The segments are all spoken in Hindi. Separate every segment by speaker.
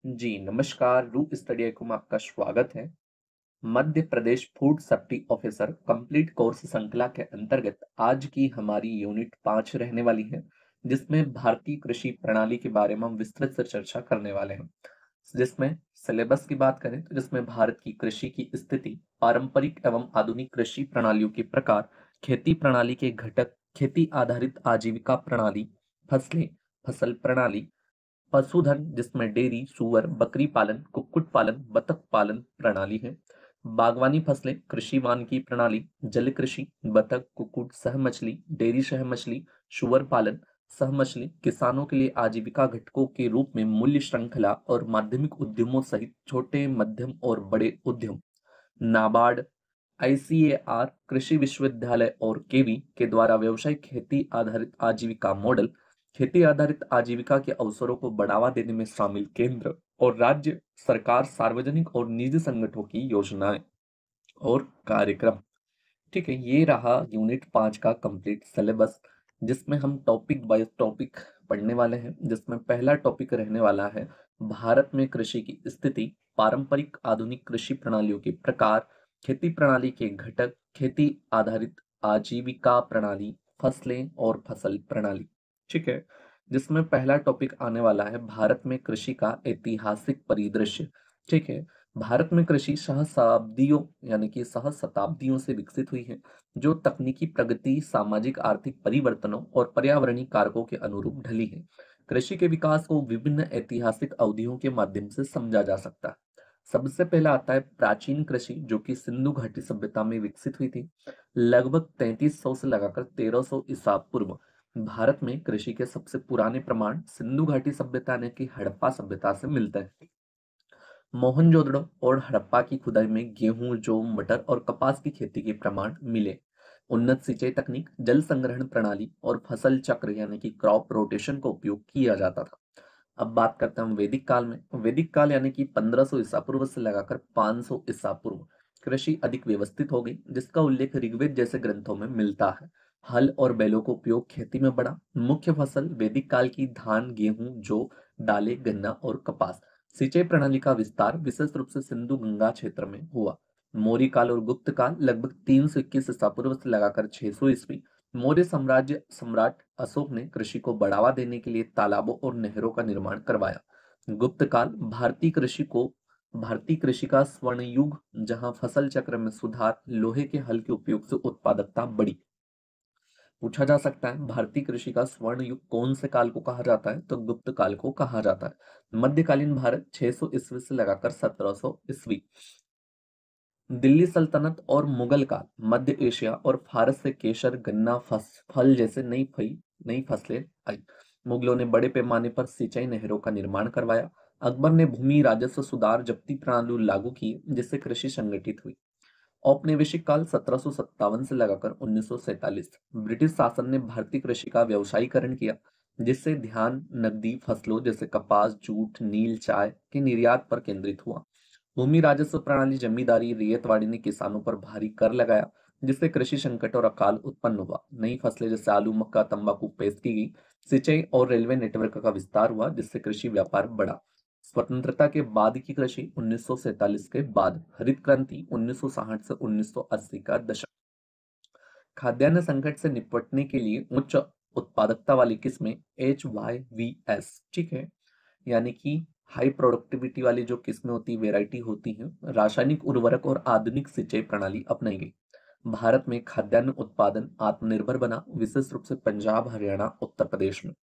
Speaker 1: जी, नमस्कार। रूप स्टडी एको में आपका स्वागत है। Madhya Pradesh food safety officer complete course श्रृंखला के अंतर्गत आज की हमारी यूनिट 5 रहने वाली है, जिसमें भारतीय कृषि प्रणाली के बारे में हम विस्तृत से चर्चा करने वाले हैं। जिसमें सिलेबस की बात करें तो जिसमें भारत की कृषि की स्थिति, पारंपरिक एवं आधुनिक कृषि प्रणालियों के प्रकार, खेती प्रणाली के घटक, खेती आधारित आजीविका प्रणाली, फसलें, फसल प्रणाली, पशुधन जिसमें डेयरी, सुअर, बकरी पालन, कुक्कुट पालन, बतख पालन प्रणाली है। बागवानी फसलें, कृषि वानिकी प्रणाली, जल कृषि, बतख, कुक्कुट, सह मछली, डेयरी सह मछली, सुअर पालन, सह मछली, किसानों के लिए आजीविका घटकों के रूप में मूल्य श्रृंखला और माध्यमिक उद्यमों सहित छोटे, मध्यम और बड़े उद्यम। नाबार्ड, आईसीएआर, कृषि विश्वविद्यालय और केवी के द्वारा व्यावसायिक खेती आधारित आजीविका मॉडल, खेती आधारित आजीविका के अवसरों को बढ़ावा देने में शामिल केंद्र और राज्य सरकार, सार्वजनिक और निजी संगठनों की योजनाएं और कार्यक्रम। ठीक है, ये रहा यूनिट 5 का कंप्लीट सिलेबस, जिसमें हम टॉपिक बाय टॉपिक पढ़ने वाले हैं। जिसमें पहला टॉपिक रहने वाला है भारत में कृषि की स्थिति, पारंपरिक आधुनिक कृषि प्रणालियों के प्रकार, खेती प्रणाली के घटक, खेती आधारित आजीविका प्रणाली, फसलें और फसल प्रणाली। ठीक है, जिसमें पहला टॉपिक आने वाला है भारत में कृषि का ऐतिहासिक परिदृश्य। ठीक है, भारत में कृषि सहस्राब्दियों यानी कि सहस्राब्दियों से विकसित हुई है, जो तकनीकी प्रगति, सामाजिक आर्थिक परिवर्तनों और पर्यावरणीय कारकों के अनुरूप ढली है। कृषि के विकास को विभिन्न ऐतिहासिक अवधियों के माध्यम से समझा जा सकता है। सबसे पहला आता है प्राचीन कृषि, जो कि सिंधु घाटी सभ्यता में विकसित हुई थी। लगभग 3300 से लगाकर 1300 ईसा पूर्व भारत में कृषि के सबसे पुराने प्रमाण सिंधु घाटी सभ्यता यानी कि हड़प्पा सभ्यता से मिलते हैं। मोहनजोदड़ो और हड़प्पा की खुदाई में गेहूं, जौ, मटर और कपास की खेती के प्रमाण मिले। उन्नत सिंचाई तकनीक, जल संग्रहण प्रणाली और फसल चक्र यानी कि क्रॉप रोटेशन का उपयोग किया जाता था। अब बात करते हैं हम वैदिक काल में। वैदिक काल यानी कि 1500 ईसा पूर्व से लगाकर 500 ईसा पूर्व कृषि अधिक व्यवस्थित हो गई, जिसका उल्लेख ऋग्वेद जैसे ग्रंथों में मिलता है। हल और बैलों का उपयोग खेती में बढ़ा। मुख्य फसल वैदिक काल की धान, गेहूं, जौ, दालें, गन्ना और कपास। सिंचाई प्रणाली का विस्तार विशेष रूप से सिंधु गंगा क्षेत्र में हुआ। मौर्य काल और गुप्त काल लगभग 321 ईसा पूर्व से लगाकर 600 ईस्वी। मौर्य साम्राज्य सम्राट अशोक ने कृषि को बढ़ावा देने के लिए तालाबों और नहरों का निर्माण करवाया। गुप्त काल भारतीय कृषि का स्वर्ण युग, जहां फसल चक्र में सुधार, लोहे के हल के उपयोग से उत्पादकता बढ़ी। पूछा जा सकता है भारतीय कृषि का स्वर्ण युग कौन से काल को कहा जाता है, तो गुप्त काल को कहा जाता है। मध्यकालीन भारत 600 ईस्वी से लगाकर 1700 ईस्वी। दिल्ली सल्तनत और मुगल काल, मध्य एशिया और फारस से केसर, गन्ना, फल जैसे नई फसलें आई। मुगलों ने बड़े पैमाने पर सिंचाई नहरों का निर्माण करवाया। अकबर ने भूमि राजस्व सुधार जब्ती प्रणाली लागू की, जिससे कृषि संगठित हुई। औपनिवेशिक काल 1757 से लगाकर 1947। ब्रिटिश शासन ने भारतीय कृषि का व्यवसायीकरण किया, जिससे ध्यान नकदी फसलों जैसे कपास, जूट, नील, चाय के निर्यात पर केंद्रित हुआ। भूमि राजस्व प्रणाली, जमींदारी, रैयतवाड़ी ने किसानों पर भारी कर लगाया, जिससे कृषि संकट और अकाल उत्पन्न हुआ। नई फसलें जैसे आलू, मक्का, तंबाकू पेश की गई। सिंचाई और रेलवे नेटवर्क का विस्तार हुआ, जिससे कृषि व्यापार बढ़ा। स्वतंत्रता के बाद की कृषि 1947 के बाद, हरित क्रांति 1960 से 1980 का दशक। खाद्यान्न संकट से निपटने के लिए उच्च उत्पादकता वाली किस्में HYVS, ठीक है, यानी कि हाई प्रोडक्टिविटी वाली जो किस्में होती वेराइटी होती हैं, रासायनिक उर्वरक और आधुनिक सिंचाई प्रणाली अपनाई गई। भारत में खाद्यान्न उत्पादन आत्मनिर्भर बना, विशेष रूप से पंजाब, हरियाणा, उत्तर प्रदेश में।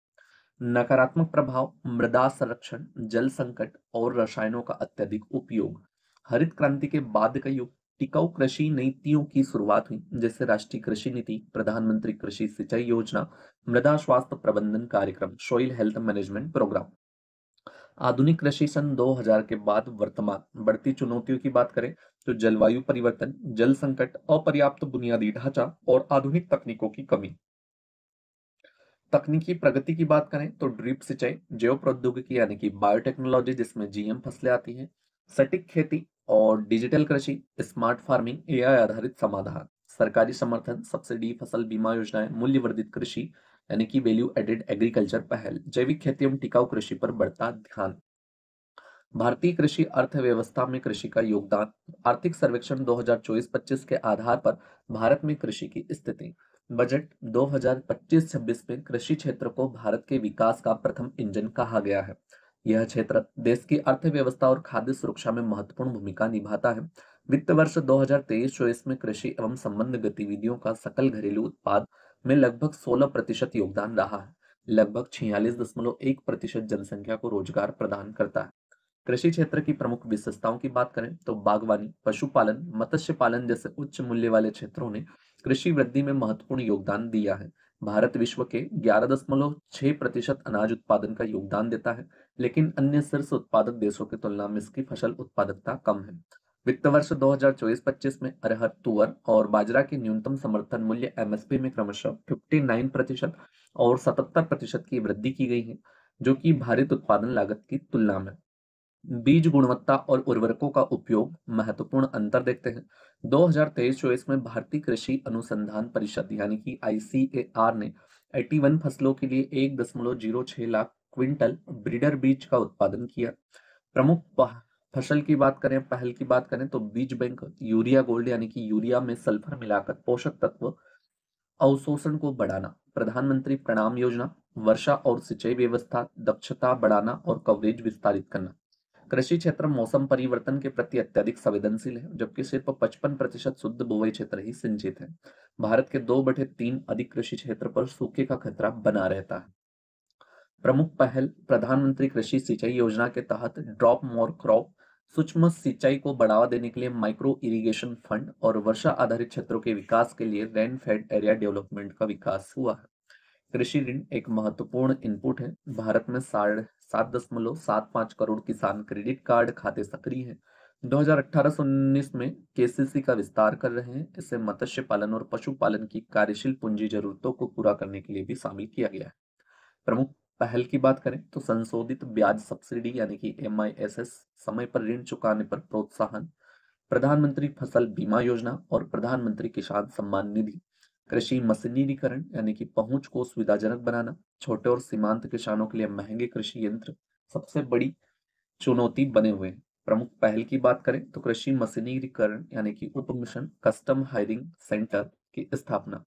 Speaker 1: नकारात्मक प्रभाव, मृदा संरक्षण, जल संकट और रसायनों का अत्यधिक उपयोग। हरित क्रांति के बाद का युग, टिकाऊ कृषि नीतियों की शुरुआत हुई, जैसे राष्ट्रीय कृषि नीति, प्रधानमंत्री कृषि सिंचाई योजना, मृदा स्वास्थ्य प्रबंधन कार्यक्रम, सॉइल हेल्थ मैनेजमेंट प्रोग्राम। आधुनिक कृषि सन 2000 के बाद वर्तमान बढ़ती चुनौतियों की बात करें तो जलवायु परिवर्तन, जल संकट, अपर्याप्त बुनियादी ढांचा और आधुनिक तकनीकों की कमी। तकनीकी प्रगति की बात करें तो ड्रिप सिंचाई, जैव प्रौद्योगिकी यानी कि बायोटेक्नोलॉजी जिसमें जीएम फसलें आती हैं, सटीक खेती और डिजिटल कृषि, स्मार्ट फार्मिंग, एआई आधारित समाधान, सरकारी समर्थन, सब्सिडी, फसल बीमा योजनाएं, मूल्य वर्धित कृषि यानी कि वैल्यू एडेड एग्रीकल्चर पहल, जैविक खेती एवं टिकाऊ कृषि पर बढ़ता ध्यान। भारतीय कृषि अर्थव्यवस्था में कृषि का योगदान। आर्थिक सर्वेक्षण 2024-25 के आधार पर भारत में कृषि की स्थिति। बजट 2025-26 में कृषि क्षेत्र को भारत के विकास का प्रथम इंजन कहा गया है। यह क्षेत्र देश की अर्थव्यवस्था और खाद्य सुरक्षा में महत्वपूर्ण भूमिका निभाता है। वित्त वर्ष 2023-24 में कृषि एवं संबद्ध गतिविधियों का सकल घरेलू उत्पाद में लगभग 16% योगदान रहा है। लगभग 46.1% जनसंख्या को रोजगार प्रदान करता है। कृषि क्षेत्र की प्रमुख विशेषताओं की बात करें तो बागवानी, पशुपालन, मत्स्य पालन जैसे उच्च मूल्य वाले क्षेत्रों ने कृषि वृद्धि में महत्वपूर्ण योगदान दिया है। भारत विश्व के 11.6% अनाज उत्पादन का योगदान देता है, लेकिन अन्य शीर्ष उत्पादक देशों की तुलना में इसकी फसल उत्पादकता कम है। वित्त वर्ष 2024-25 में अरहर, तुअर और बाजरा के न्यूनतम समर्थन मूल्य एमएसपी में क्रमशः 59% और 77% की वृद्धि की गई है, जो कि भारित उत्पादन लागत की तुलना में। बीज गुणवत्ता और उर्वरकों का उपयोग महत्वपूर्ण अंतर देखते हैं। 2023-24 में भारतीय कृषि अनुसंधान परिषद यानी कि आईसीएआर ने 81 फसलों के लिए 1.06 लाख क्विंटल ब्रीडर बीज का उत्पादन किया। प्रमुख फसल की बात करें, पहल की बात करें तो बीज बैंक यूरिया गोल्ड यानी कि यूरिया में सल्फर मिलाकर पोषक तत्व अवशोषण को बढ़ाना, प्रधानमंत्री प्रणाम योजना, वर्षा और सिंचाई व्यवस्था दक्षता बढ़ाना और कवरेज विस्तारित करना। कृषि क्षेत्र मौसम परिवर्तन के प्रति अत्यधिक संवेदनशील है, जबकि सिर्फ 55% शुद्ध बुवाई क्षेत्र ही सिंचित है। भारत के 2/3 अधिक कृषि क्षेत्र पर सूखे का खतरा बना रहता है। प्रमुख पहल प्रधानमंत्री कृषि सिंचाई योजना के तहत ड्रॉप मोर क्रॉप, सूक्ष्म सिंचाई को बढ़ावा देने के लिए माइक्रो इरिगेशन फंड और वर्षा आधारित क्षेत्रों के विकास के लिए रेन फेड एरिया डेवलपमेंट का विकास हुआ है। कृषि ऋण एक महत्वपूर्ण इनपुट है। भारत में 7.75 करोड़ किसान क्रेडिट कार्ड खाते सक्रिय हैं। 2018 से 19 में केसीसी का विस्तार कर रहे हैं। इसे मत्स्य पालन और पशुपालन की कार्यशील पूंजी जरूरतों को पूरा करने के लिए भी शामिल किया गया है। प्रमुख पहल की बात करें तो संशोधित ब्याज सब्सिडी यानी कि MISS, समय पर ऋण चुकाने पर प्रोत्साहन, प्रधानमंत्री फसल बीमा योजना और प्रधानमंत्री किसान सम्मान निधि। कृषि मशीनीकरण यानी कि पहुंच को सुविधाजनक बनाना, छोटे और सीमांत किसानों के लिए महंगे कृषि यंत्र सबसे बड़ी चुनौती बने हुए हैं। प्रमुख पहल की बात करें तो कृषि मशीनीकरण यानी कि उप मिशन कस्टम हायरिंग सेंटर की स्थापना,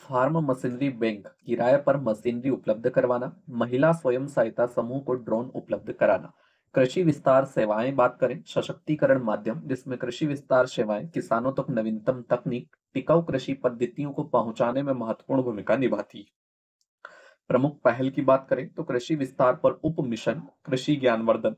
Speaker 1: फार्म मशीनरी बैंक किराए पर मशीनरी उपलब्ध करवाना, महिला स्वयं सहायता समूह को ड्रोन उपलब्ध कराना। कृषि विस्तार सेवाएं बात करें, सशक्तिकरण माध्यम जिसमें कृषि विस्तार सेवाएं किसानों तक नवीनतम तकनीक, टिकाऊ कृषि पद्धतियों को पहुंचाने में महत्वपूर्ण भूमिका निभाती है। प्रमुख पहल की बात करें तो कृषि विस्तार पर उप मिशन कृषि ज्ञानवर्धन,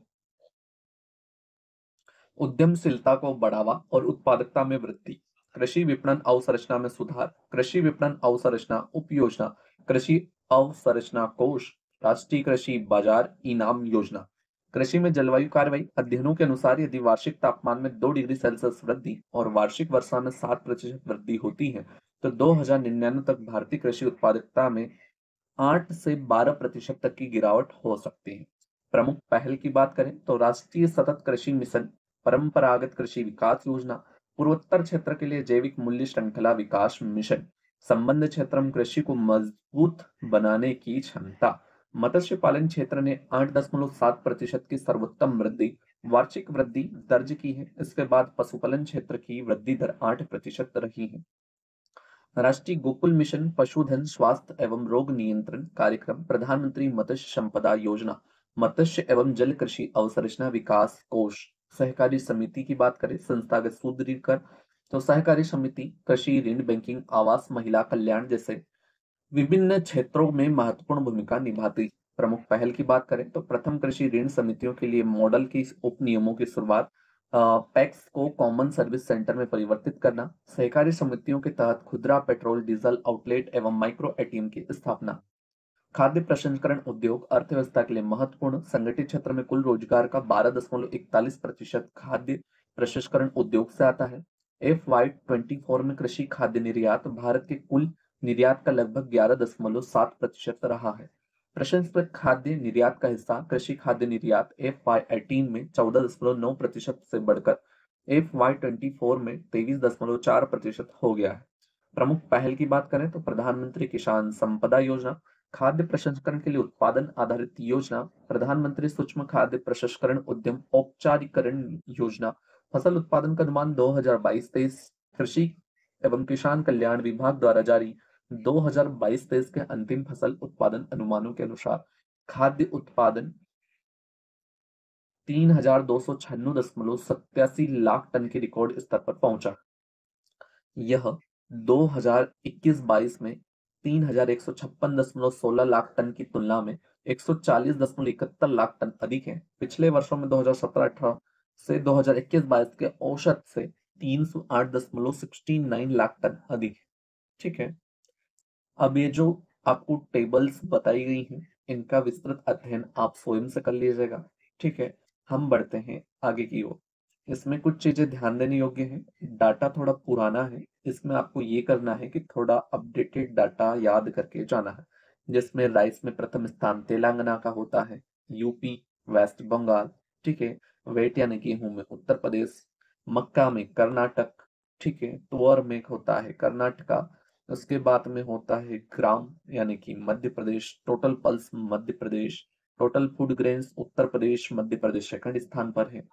Speaker 1: उद्यमशीलता को बढ़ावा और उत्पादकता में वृद्धि, कृषि विपणन अवसंरचना में सुधार, कृषि विपणन अवसंरचना उप योजना, कृषि अवसंरचना कोष, राष्ट्रीय कृषि बाजार इनाम योजना। कृषि में जलवायु कार्रवाई अध्ययनों के अनुसार यदि वार्षिक तापमान में 2 डिग्री सेल्सियस वृद्धि और वार्षिक वर्षा में 7% वृद्धि होती है तो 2099 तक भारतीय कृषि उत्पादकता में 8 से 12% तक की गिरावट हो सकती है। प्रमुख पहल की बात करें तो राष्ट्रीय सतत कृषि मिशन, परंपरागत कृषि विकास योजना, पूर्वोत्तर क्षेत्र के लिए जैविक मूल्य श्रृंखला विकास मिशन, संबंध क्षेत्र में कृषि को मजबूत बनाने की क्षमता। मत्स्य पालन क्षेत्र ने 8.7% की सर्वोत्तम वृद्धि वार्षिक वृद्धि दर्ज की है। इसके बाद पशुपालन क्षेत्र की वृद्धि दर 8% रही है। राष्ट्रीय गोकुल मिशन पशुधन स्वास्थ्य एवं रोग नियंत्रण कार्यक्रम, प्रधानमंत्री मत्स्य संपदा योजना, मत्स्य एवं जल कृषि अवसंरचना विकास कोष। सहकारी समिति की बात करें, संस्थागत सुदृढ़ीकरण तो सहकारी समिति कृषि ऋण बैंकिंग आवास महिला कल्याण जैसे विभिन्न क्षेत्रों में महत्वपूर्ण भूमिका निभाती। प्रमुख पहल की बात करें तो प्रथम कृषि ऋण समितियों के लिए मॉडल की उप नियमों की शुरुआत, पैक्स को कॉमन सर्विस सेंटर में परिवर्तित करना, सहकारी समितियों के तहत खुदरा पेट्रोल डीजल आउटलेट एवं माइक्रो एटीएम की स्थापना। खाद्य प्रसंस्करण उद्योग अर्थव्यवस्था के लिए महत्वपूर्ण, संगठित क्षेत्र में कुल रोजगार का 12.41% खाद्य प्रसंस्करण उद्योग से आता है। FY24 में कृषि खाद्य निर्यात भारत के कुल निर्यात का लगभग 11.7% रहा है। प्रसंस्कृत खाद्य निर्यात का हिस्सा कृषि खाद्य निर्यात FY18 में 14.9% से बढ़कर FY24 में 23.4% हो गया है। प्रमुख पहल की बात करें तो प्रधानमंत्री किसान संपदा योजना, खाद्य प्रसंस्करण के लिए उत्पादन आधारित योजना, प्रधानमंत्री सूक्ष्म खाद्य प्रसंस्करण उद्यम औपचारिकरण योजना, फसल उत्पादन का अनुमान 2022-23, कृषि एवं किसान कल्याण विभाग द्वारा जारी 2022-23 के अंतिम फसल उत्पादन अनुमानों के अनुसार खाद्य उत्पादन 3,296.87 लाख टन के रिकॉर्ड स्तर पर पहुंचा। यह 2021-22 में 3,156.16 लाख टन की तुलना में 140.71 लाख टन अधिक है। पिछले वर्षों में 2017-18 से 2021-22 के औसत से 308.69 लाख टन अधिक है। ठीक है, अब ये जो आपको टेबल्स बताई गई हैं, इनका विस्तृत अध्ययन आप स्वयं से कर लीजिएगा। ठीक है, हम बढ़ते हैं आगे की ओर। इसमें कुछ चीजें ध्यान देने योग्य हैं। डाटा थोड़ा पुराना है, इसमें आपको ये करना है कि थोड़ा अपडेटेड डाटा याद करके जाना है। जिसमें राइस में प्रथम स्थान तेलंगाना का होता है, यूपी, वेस्ट बंगाल। ठीक है, वेट यानी गेहूं में उत्तर प्रदेश, मक्का में कर्नाटक। ठीक है, तुअर में होता है कर्नाटका। उसके बाद में होता है ग्राम यानी कि Madhya Pradesh, total pulse Madhya Pradesh, total food grains Uttar Pradesh, Madhya Pradesh second स्थान पर है।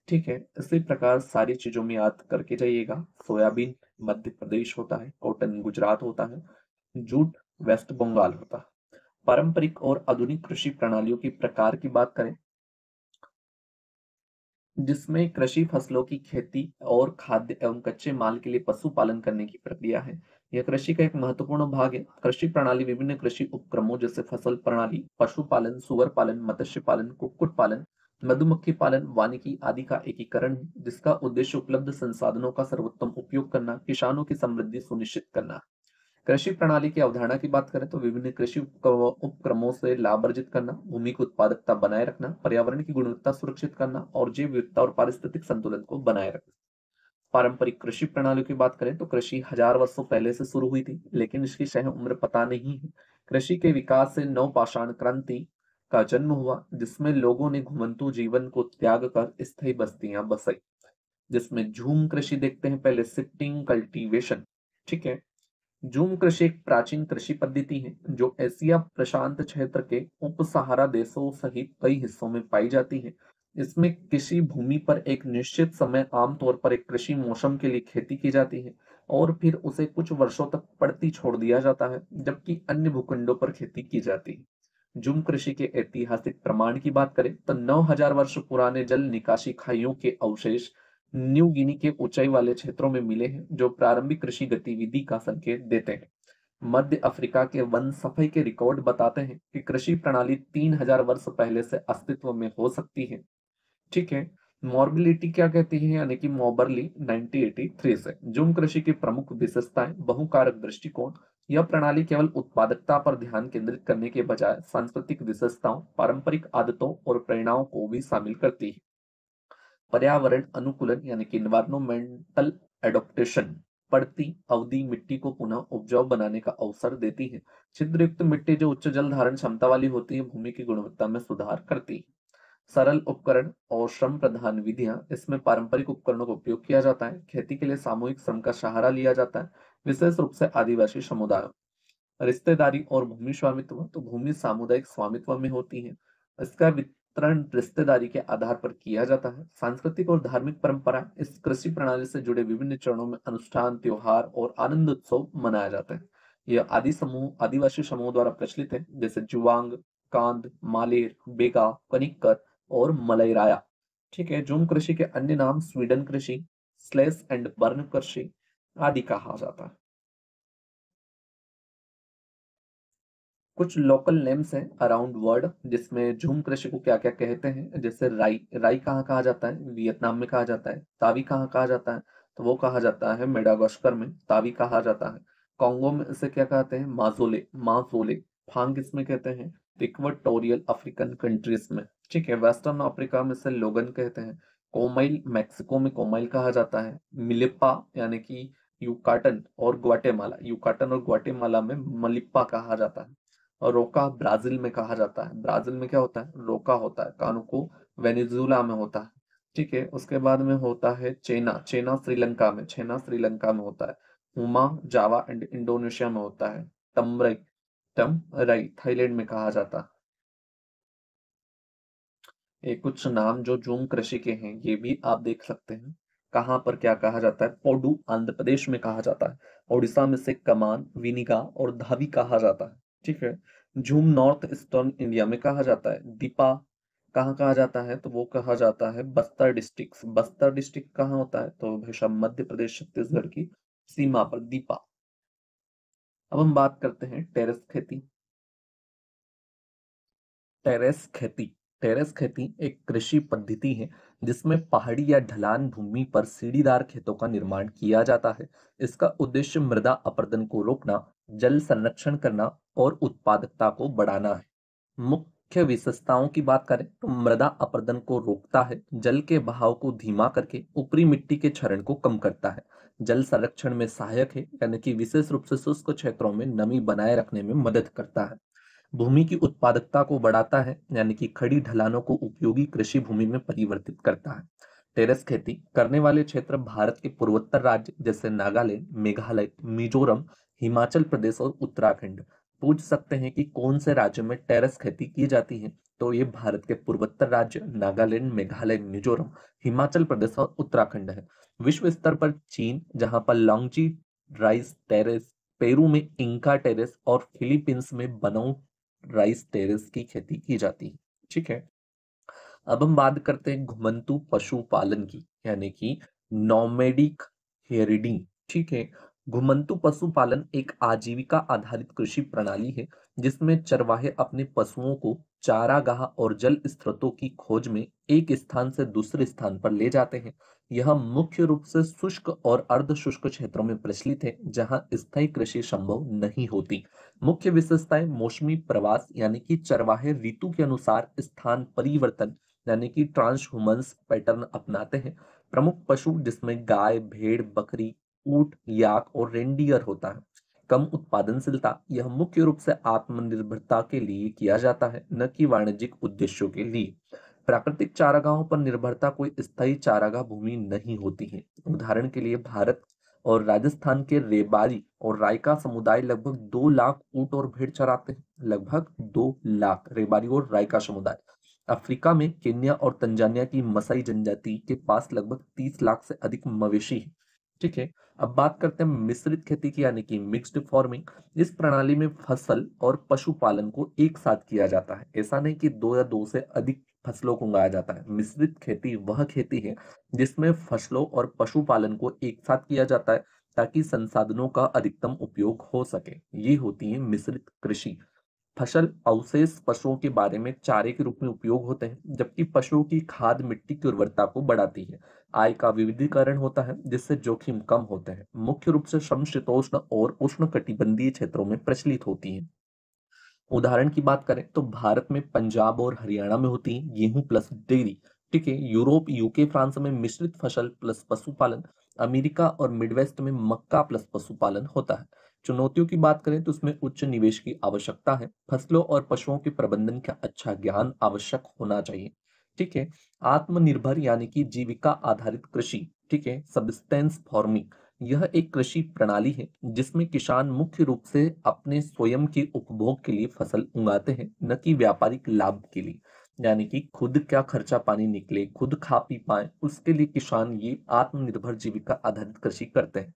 Speaker 1: ठीक है, इसी प्रकार सारी चीजों में याद करके जाइएगा। सोयाबीन मध्य प्रदेश होता है, कॉटन गुजरात होता है, जूट वेस्ट बंगाल होता है। पारंपरिक और आधुनिक कृषि प्रणालियों की प्रकार की बात करें, जिसमें कृषि फसलों की खेती और खाद्य एवं कच्चे माल के लिए पशुपालन करने की प्रक्रिया है। यह कृषि का एक महत्वपूर्ण भाग है। कृषि प्रणाली विभिन्न कृषि उपक्रमों जैसे फसल प्रणाली, पशुपालन, सुअर पालन, मत्स्य पालन, कुक्कुट पालन, मधुमक्खी पालन, वानिकी आदि का एकीकरण है, जिसका उद्देश्य उपलब्ध संसाधनों का सर्वोत्तम उपयोग करना, किसानों की समृद्धि सुनिश्चित करना। कृषि प्रणाली की अवधारणा की बात करें तो विभिन्न कृषि उपक्रमों से लाभ अर्जित करना, भूमि की उत्पादकता बनाए रखना, पर्यावरण की गुणवत्ता सुरक्षित करना और जैव विविधता और पारिस्थितिक संतुलन को बनाए रखना। पारंपरिक कृषि प्रणालियों की बात करें तो कृषि हजार वर्षों पहले से शुरू हुई थी, लेकिन इसकी सह उम्र पता नहीं है। कृषि के विकास से नवपाषाण क्रांति का जन्म हुआ, जिसमें लोगों ने घुमंतु जीवन को त्याग कर स्थायी बस्तियां बसाई, जिसमें झूम कृषि देखते हैं पहले, शिफ्टिंग कल्टीवेशन। ठीक है, झूम कृषि एक प्राचीन कृषि पद्धति है जो एशिया प्रशांत क्षेत्र के उप सहारा देशों सहित कई हिस्सों में पाई जाती है। इसमें किसी भूमि पर एक निश्चित समय, आमतौर पर एक कृषि मौसम के लिए खेती की जाती है और फिर उसे कुछ वर्षों तक पड़ती छोड़ दिया जाता है, जबकि अन्य भूखंडों पर खेती की जाती है। झूम कृषि के ऐतिहासिक प्रमाण की बात करें तो 9,000 वर्ष पुराने जल निकासी खाइयों के अवशेष न्यू गिनी के ऊंचाई वाले क्षेत्रों में मिले हैं, जो प्रारंभिक कृषि गतिविधि का संकेत देते हैं। मध्य अफ्रीका के वन सफाई के रिकॉर्ड बताते हैं कि कृषि प्रणाली 3,000 वर्ष पहले से अस्तित्व में हो सकती है। ठीक है, मॉर्बिलिटी क्या कहती है, यानी कि मॉबरली 1983 से। झूम कृषि की प्रमुख विशेषताएं, बहुकारक दृष्टिकोण। यह प्रणाली केवल उत्पादकता पर ध्यान केंद्रित करने के बजाय सांस्कृतिक विशेषताओं, पारंपरिक आदतों और प्रेरणाओं को भी शामिल करती है। पर्यावरण अनुकूलन यानी कि इन्वायरमेंटल एडॉप्टेशन बढ़ती अवधि मिट्टी को पुनः उपजाऊ बनाने का अवसर देती है। छिद्रयुक्त मिट्टी जो उच्च जल धारण क्षमता वाली होती है, भूमि की गुणवत्ता में सुधार करती है। सरल उपकरण और श्रम प्रधान विधियां, इसमें पारंपरिक उपकरणों का उपयोग किया जाता है। खेती के लिए सामूहिक श्रम का सहारा लिया जाता है, विशेष रूप से आदिवासी समुदायों। रिश्तेदारी और भूमि स्वामित्व, तो भूमि सामुदायिक स्वामित्व में होती है। इसका वितरण रिश्तेदारी के आधार पर किया जाता है। सांस्कृतिक और धार्मिक परंपरा, इस कृषि प्रणाली से जुड़े विभिन्न चरणों में अनुष्ठान, त्योहार और आनंद उत्सव मनाया जाता है। यह आदिवासी समूह द्वारा प्रचलित है, जैसे जुवांग, कांद, मालेर, बेगा, कनिक्कर और मलयराया। ठीक है, झूम कृषि के अन्य नाम स्वीडन कृषि, स्लेश एंड बर्न कृषि आदि कहा जाता है। कुछ लोकल नेम्स हैं अराउंड वर्ल्ड, जिसमें झूम कृषि को क्या क्या कहते हैं। जैसे राई, राई कहाँ कहा जाता है, वियतनाम में कहा जाता है। तावी कहाँ कहा जाता है, तो वो कहा जाता है मेडागास्कर में तावी कहा जाता है। कॉन्गो में इसे क्या कहते हैं, माजोले, माजोले। फांग इसमें कहते हैं इक्वेटोरियल अफ्रीकन कंट्रीज में। ठीक है, वेस्टर्न अफ्रीका में इसे लोगन कहते हैं। कोमाइल मैक्सिको में कोमाइल कहा जाता है। मिलिपा यानी कि यूकाटन और ग्वाटेमाला में मलिप्पा कहा जाता है। और रोका ब्राजील में कहा जाता है। ब्राजील में क्या होता है, रोका होता है। कानुको वेनेजुला में होता है। ठीक है, उसके बाद में होता है चेना, चेना श्रीलंका में होता है। हुमा जावा एंड इंडोनेशिया में होता है। तमरई टम राई थाईलैंड में कहा जाता है। ये कुछ नाम जो झूम कृषि के हैं ये भी आप देख सकते हैं। कहाँ पर क्या कहा जाता है? पोडू आंध्र प्रदेश में कहा जाता है। उड़ीसा में से कमान, विनिगा और धावी कहा जाता है। ठीक है। झूम नॉर्थ ईस्टर्न इंडिया में कहा जाता है। दीपा कहाँ कहा जाता है? तो वो कहा जाता है बस्तर डिस्ट्रिक्ट। बस्तर डिस्ट्रिक्ट कहाँ होता है? तो हमेशा मध्य प्रदेश छत्तीसगढ़ की सीमा पर दीपा। अब हम बात करते हैं टेरेस खेती। टेरेस खेती। टेरेस खेती एक कृषि पद्धति है जिसमें पहाड़ी या ढलान भूमि पर सीढ़ीदार खेतों का निर्माण किया जाता है। इसका उद्देश्य मृदा अपरदन को रोकना, जल संरक्षण करना और उत्पादकता को बढ़ाना है। मुख्य विशेषताओं की बात करें तो मृदा अपरदन को रोकता है, जल के बहाव को धीमा करके ऊपरी मिट्टी के क्षरण को कम करता है। जल संरक्षण में सहायक है, यानी कि विशेष रूप से शुष्क क्षेत्रों में नमी बनाए रखने में मदद करता है। भूमि की उत्पादकता को बढ़ाता है, यानी कि खड़ी ढलानों को उपयोगी कृषि भूमि में परिवर्तित करता है। टेरेस खेती करने वाले क्षेत्र भारत के पूर्वोत्तर राज्य जैसे नागालैंड, मेघालय, मिजोरम, हिमाचल प्रदेश और उत्तराखंड। पूछ सकते हैं कि कौन से राज्यों में टेरेस खेती की जाती है? तो ये भारत के पूर्वोत्तर राज्य नागालैंड, मेघालय, मिजोरम, हिमाचल प्रदेश और उत्तराखंड है। विश्व स्तर पर चीन, जहां पर लॉन्गजी राइस टेरेस, पेरू में इंका टेरेस और फिलीपींस में बनौ राइस टेरेस की खेती की जाती है। ठीक है। अब हम बात करते हैं घुमंतू पशुपालन की, यानी कि नॉमेडिक हेरिडिंग। ठीक है। घुमंतू पशुपालन एक आजीविका आधारित कृषि प्रणाली है जिसमें चरवाहे अपने पशुओं को चारागाह और जल स्रोतों की खोज में एक स्थान से दूसरे स्थान पर ले जाते हैं। यह मुख्य रूप से शुष्क और अर्ध शुष्क क्षेत्रों में प्रचलित है जहां स्थायी कृषि संभव नहीं होती। मुख्य विशेषताएं मौसमी प्रवास, यानी कि चरवाहे ऋतु के अनुसार स्थान परिवर्तन, यानी कि ट्रांसह्यूमन्स पैटर्न अपनाते हैं। प्रमुख पशु जिसमें गाय, भेड़, बकरी, ऊंट, याक और रेंडियर होता है। कम उत्पादनशीलता, यह मुख्य रूप से आत्मनिर्भरता के लिए किया जाता है, न कि वाणिज्यिक उद्देश्यों के लिए। प्राकृतिक चारागाहों पर निर्भरता, कोई स्थायी चारागाह भूमि नहीं होती है। उदाहरण के लिए भारत और राजस्थान के रेबारी और रायका समुदाय लगभग 2 लाख ऊंट और भेड़ चराते हैं। लगभग 2 लाख रेबारी और रायका समुदाय। अफ्रीका में केन्या और तंजानिया की मसाई जनजाति के पास लगभग 30 लाख से अधिक मवेशी है। ठीक है। अब बात करते हैं मिश्रित खेती की, यानी कि मिक्स्ड फार्मिंग। इस प्रणाली में फसल और पशुपालन को एक साथ किया जाता है। ऐसा नहीं कि दो या दो से अधिक फसलों को उगाया जाता है। मिश्रित खेती वह खेती है जिसमें फसलों और पशुपालन को एक साथ किया जाता है ताकि संसाधनों का अधिकतम उपयोग हो सके। ये होती है मिश्रित कृषि। फसल अवशेष पशुओं के बारे में चारे के रूप में उपयोग होते हैं, जबकि पशुओं की खाद मिट्टी की उर्वरता को बढ़ाती है। आय का विविधीकरण होता है जिससे जोखिम कम होते हैं। मुख्य रूप से समशीतोष्ण और उष्ण कटिबंधीय क्षेत्रों में प्रचलित होती है। उदाहरण की बात करें तो भारत में पंजाब और हरियाणा में होती है गेहूं प्लस डेयरी। ठीक है। यूरोप, यूके, फ्रांस में मिश्रित फसल प्लस पशुपालन। अमेरिका और मिडवेस्ट में मक्का प्लस पशुपालन होता है। चुनौतियों की बात करें तो उसमें उच्च निवेश की आवश्यकता है। फसलों और पशुओं के प्रबंधन का अच्छा ज्ञान आवश्यक होना चाहिए। ठीक है। आत्मनिर्भर, यानी कि जीविका आधारित कृषि। ठीक है। सब्सिस्टेंस फार्मिंग, यह एक कृषि प्रणाली है जिसमें किसान मुख्य रूप से अपने स्वयं के उपभोग के लिए फसल उगाते हैं, न कि व्यापारिक लाभ के लिए। यानी कि खुद क्या खर्चा पानी निकले, खुद खा पी पाए, उसके लिए किसान ये आत्मनिर्भर जीविका आधारित कृषि करते हैं।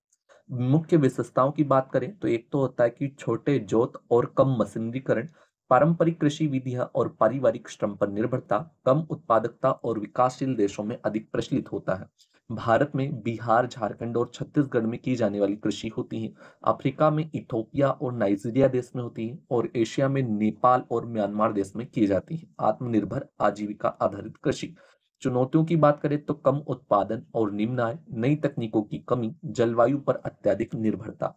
Speaker 1: मुख्य विशेषताओं की बात करें तो एक तो होता है कि छोटे जोत और कम मशीनरीकरण, पारंपरिक कृषि विधियां और पारिवारिक श्रम पर निर्भरता, कम उत्पादकता और विकासशील देशों में अधिक प्रचलित होता है। भारत में बिहार, झारखंड और छत्तीसगढ़ में की जाने वाली कृषि होती है। अफ्रीका में इथोपिया और नाइजीरिया देश में होती है और एशिया में नेपाल और म्यांमार देश में की जाती है। आत्मनिर्भर आजीविका आधारित कृषि। चुनौतियों की बात करें तो कम उत्पादन और निम्न आय, नई तकनीकों की कमी, जलवायु पर अत्यधिक निर्भरता।